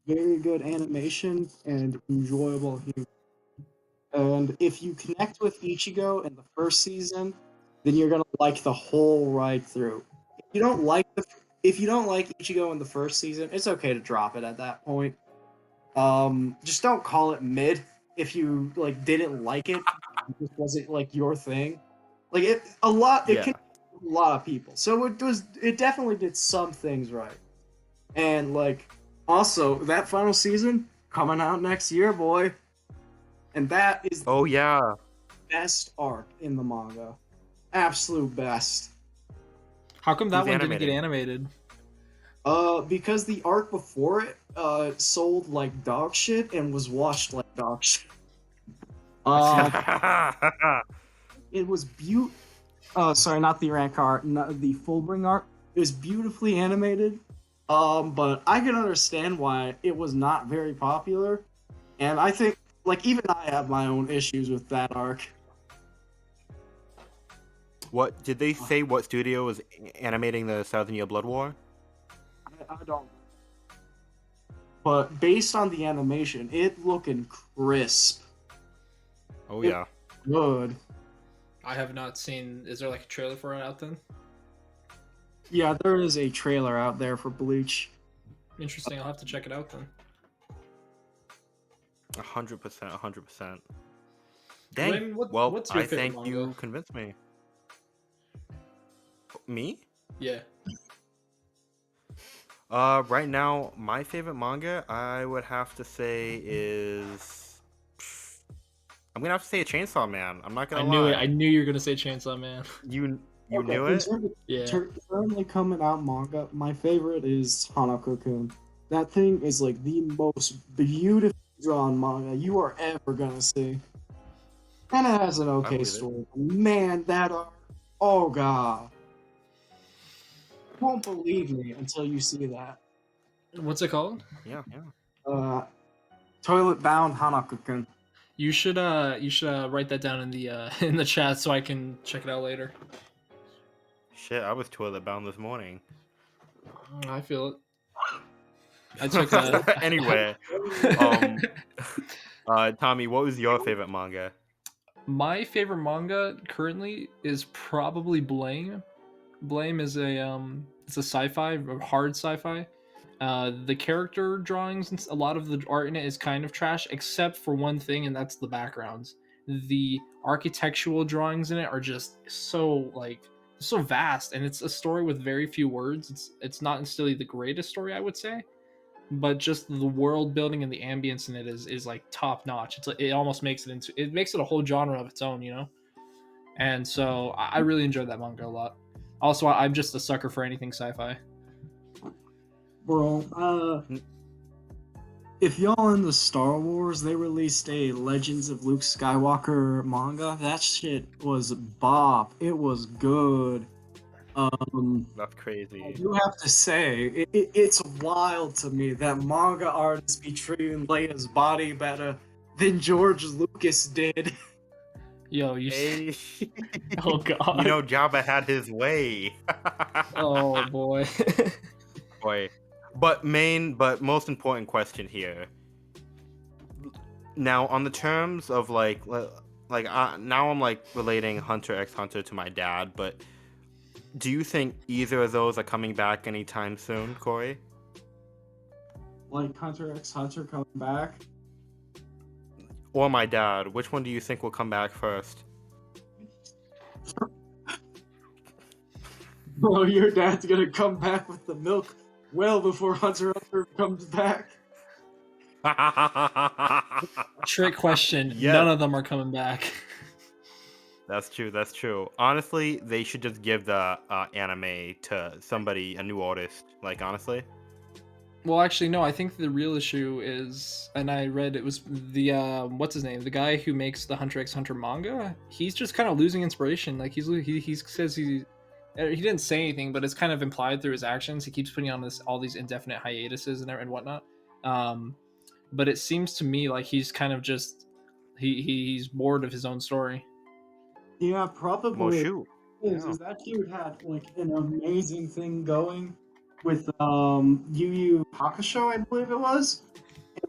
Speaker 4: very good animation, and enjoyable humor. And if you connect with Ichigo in the first season, then you're gonna like the whole ride through. If you don't like Ichigo in the first season, it's okay to drop it at that point. Just don't call it mid if you like didn't like it. It just wasn't like your thing. Like it can a lot of people. So it definitely did some things right. And like also that final season coming out next year, boy. And that is
Speaker 5: Oh
Speaker 4: the
Speaker 5: yeah.
Speaker 4: best arc in the manga. Absolute best.
Speaker 2: How come that
Speaker 5: Who's
Speaker 2: one didn't get
Speaker 5: animating?
Speaker 4: Animated? Because the arc before it sold like dog shit and was watched like dog shit. It was sorry, not the rank art, not the Fullbring art. It was beautifully animated. But I can understand why it was not very popular. And I think like even I have my own issues with that arc.
Speaker 5: What did they say? What studio was animating the Thousand Year Blood War?
Speaker 4: I don't. But based on the animation, it looking crisp.
Speaker 5: Oh yeah.
Speaker 4: Good.
Speaker 2: I have not seen. Is there like a trailer for it out then?
Speaker 4: Yeah, there is a trailer out there for Bleach.
Speaker 2: Interesting. I'll have to check it out then.
Speaker 5: 100%, 100%. Dang.
Speaker 2: Raymond,
Speaker 5: Well,
Speaker 2: what's your
Speaker 5: I
Speaker 2: favorite
Speaker 5: think
Speaker 2: manga?
Speaker 5: you convinced me. Me?
Speaker 2: Yeah.
Speaker 5: Right now, my favorite manga, I would have to say is. I'm gonna have to say a Chainsaw Man. I'm not gonna lie.
Speaker 2: knew it. I knew you were gonna say Chainsaw Man.
Speaker 5: You
Speaker 4: Okay,
Speaker 5: knew
Speaker 4: in
Speaker 5: it?
Speaker 4: terms of
Speaker 2: Yeah.
Speaker 4: currently coming out manga, my favorite is Hanako-kun. That thing is like the most beautifully drawn manga you are ever gonna see. And it has an okay
Speaker 5: believe it.
Speaker 4: story. Man, that art. Oh god. You won't believe me until you see that.
Speaker 2: What's it called?
Speaker 5: Yeah.
Speaker 4: Toilet Bound Hanako-kun.
Speaker 2: You should write that down in the in the chat so I can check it out later.
Speaker 5: Shit, I was toilet bound this morning.
Speaker 2: I feel it. I took that.
Speaker 5: Anyway, Tommy, what was your favorite manga?
Speaker 2: My favorite manga currently is probably Blame. Blame is a it's a sci-fi, a hard sci-fi. The character drawings and a lot of the art in it is kind of trash, except for one thing, and that's the backgrounds. The architectural drawings in it are just so vast, and it's a story with very few words. It's not necessarily the greatest story, I would say, but just the world building and the ambience in it is like top notch. It almost makes it a whole genre of its own, you know. And so I really enjoyed that manga a lot. Also, I'm just a sucker for anything sci-fi.
Speaker 4: Bro, if y'all into Star Wars, they released a Legends of Luke Skywalker manga. That shit was bop. It was good.
Speaker 5: That's crazy.
Speaker 4: I do have to say, it's wild to me that manga artists be treating Leia's body better than George Lucas did.
Speaker 2: Yo, you.
Speaker 5: Hey.
Speaker 2: Oh god.
Speaker 5: You know, Jabba had his way.
Speaker 2: Oh boy.
Speaker 5: Boy. But most important question here. Now, on the terms of now I'm like relating Hunter x Hunter to my dad, but do you think either of those are coming back anytime soon, Korrey?
Speaker 4: Like Hunter x Hunter coming back?
Speaker 5: Or my dad? Which one do you think will come back first?
Speaker 4: Bro, your dad's gonna come back with the milk well before Hunter x Hunter comes back.
Speaker 2: Trick question.
Speaker 5: Yes.
Speaker 2: None of them are coming back.
Speaker 5: That's true. Honestly, they should just give the anime to somebody, a new artist. Like, honestly.
Speaker 2: Well, actually, no. I think the real issue is, and I read it was the what's his name, the guy who makes the Hunter x Hunter manga. He's just kind of losing inspiration. Like he says he didn't say anything, but it's kind of implied through his actions. He keeps putting on all these indefinite hiatuses and whatnot. But it seems to me like he's kind of just he's bored of his own story.
Speaker 4: Yeah, probably.
Speaker 5: Well, shoot.
Speaker 4: Is that dude had like an amazing thing going with Yu Yu Hakusho, I believe it was.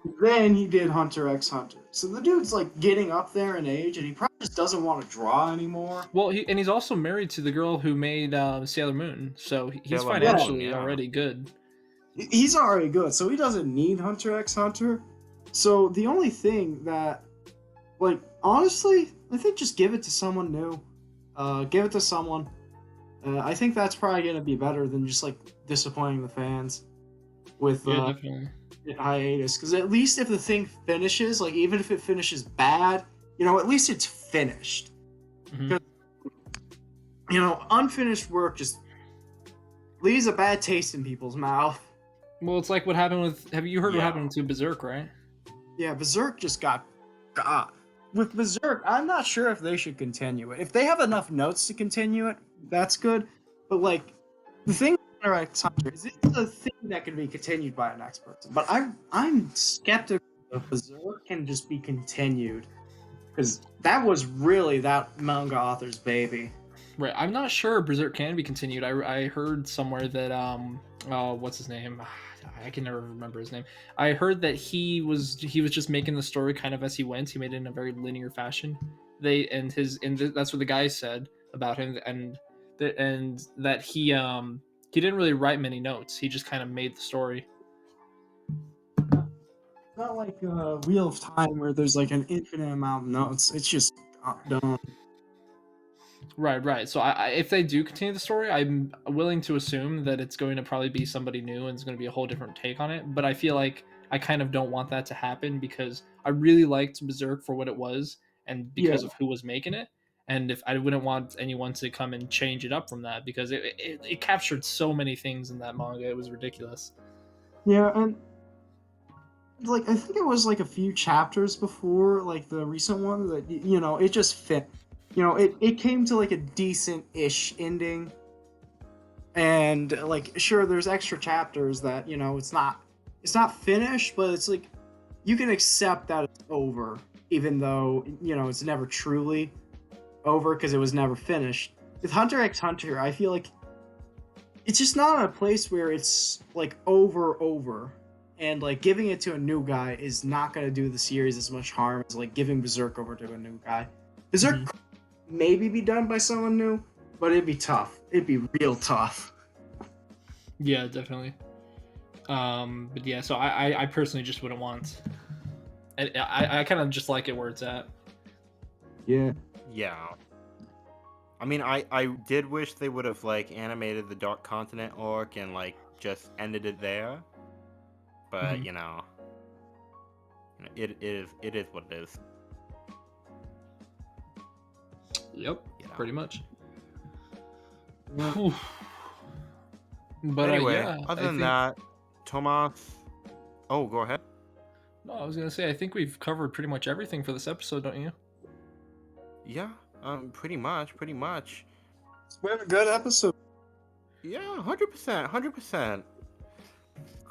Speaker 4: And then he did Hunter x Hunter. So the dude's like getting up there in age, and he probably just doesn't want to draw anymore.
Speaker 2: Well, he's also married to the girl who made Sailor Moon, so he's
Speaker 5: Sailor Moon,
Speaker 2: financially
Speaker 5: yeah.
Speaker 2: already good.
Speaker 4: He's already good, so he doesn't need Hunter x Hunter. So the only thing that, like, honestly, I think just give it to someone new. Give it to someone. I think that's probably going to be better than just, like, disappointing the fans with
Speaker 2: Definitely.
Speaker 4: hiatus. Because at least if the thing finishes, like, even if it finishes bad, you know, at least it's finished. Because, you know, unfinished work just leaves a bad taste in people's mouth.
Speaker 2: Well, it's like what happened with. Have you heard what happened to Berserk, right?
Speaker 4: Yeah, Berserk just got. With Berserk, I'm not sure if they should continue it. If they have enough notes to continue it, that's good. But like, the thing with Hunter x Hunter is it's a thing that can be continued by an next person. But I'm skeptical if Berserk can just be continued, because that was really that manga author's baby.
Speaker 2: Right. I'm not sure Berserk can be continued. I heard somewhere that what's his name? I can never remember his name. I heard that he was just making the story kind of as he went. He made it in a very linear fashion. That's what the guy said about him, and that he didn't really write many notes. He just kind of made the story.
Speaker 4: Not like Wheel of Time where there's like an infinite amount of notes. It's just done.
Speaker 2: Right. So if they do continue the story, I'm willing to assume that it's going to probably be somebody new and it's going to be a whole different take on it. But I feel like I kind of don't want that to happen because I really liked Berserk for what it was and because of who was making it. And if I wouldn't want anyone to come and change it up from that because it captured so many things in that manga. It was ridiculous.
Speaker 4: Yeah, and like I think it was like a few chapters before like the recent one that you know it just fit. You know, it came to like a decent-ish ending, and like sure, there's extra chapters that you know it's not finished, but it's like you can accept that it's over, even though you know it's never truly over because it was never finished. With Hunter x Hunter, I feel like it's just not in a place where it's like over, and like giving it to a new guy is not going to do the series as much harm as like giving Berserk over to a new guy. Berserk. Maybe be done by someone new, but it'd be tough. It'd be real tough.
Speaker 2: Yeah, definitely. But yeah, so I personally just wouldn't want. I kind of just like it where it's at.
Speaker 4: Yeah.
Speaker 5: Yeah. I mean, I did wish they would have like animated the Dark Continent arc and like just ended it there. But
Speaker 2: Mhm.
Speaker 5: you know, it is what it is.
Speaker 2: Yep,
Speaker 5: You know.
Speaker 2: pretty much.
Speaker 4: Yeah.
Speaker 2: Whew. But
Speaker 5: Anyway,
Speaker 2: yeah,
Speaker 5: other
Speaker 2: I
Speaker 5: than
Speaker 2: think.
Speaker 5: that, Tomas. Oh, go ahead.
Speaker 2: No, I was gonna say I think we've covered pretty much everything for this episode, don't you?
Speaker 5: Yeah. Pretty much.
Speaker 4: It's been a good episode.
Speaker 5: Yeah, 100%, 100%.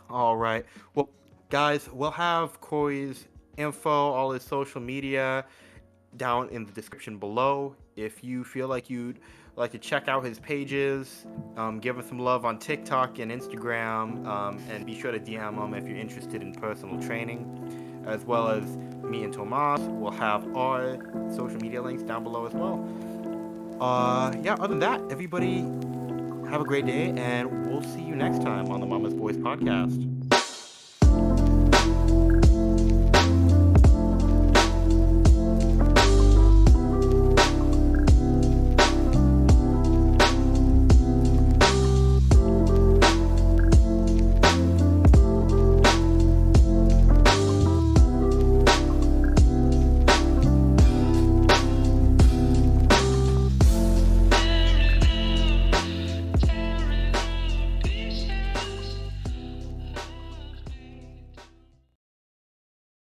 Speaker 5: All right. Well, guys, we'll have Korrey's info, all his social media down in the description below. If you feel like you'd like to check out his pages, give him some love on TikTok and Instagram, and be sure to DM him if you're interested in personal training, as well as me and Tomas will have our social media links down below as well. Yeah, other than that, everybody have a great day, and we'll see you next time on the Mama's Boys podcast.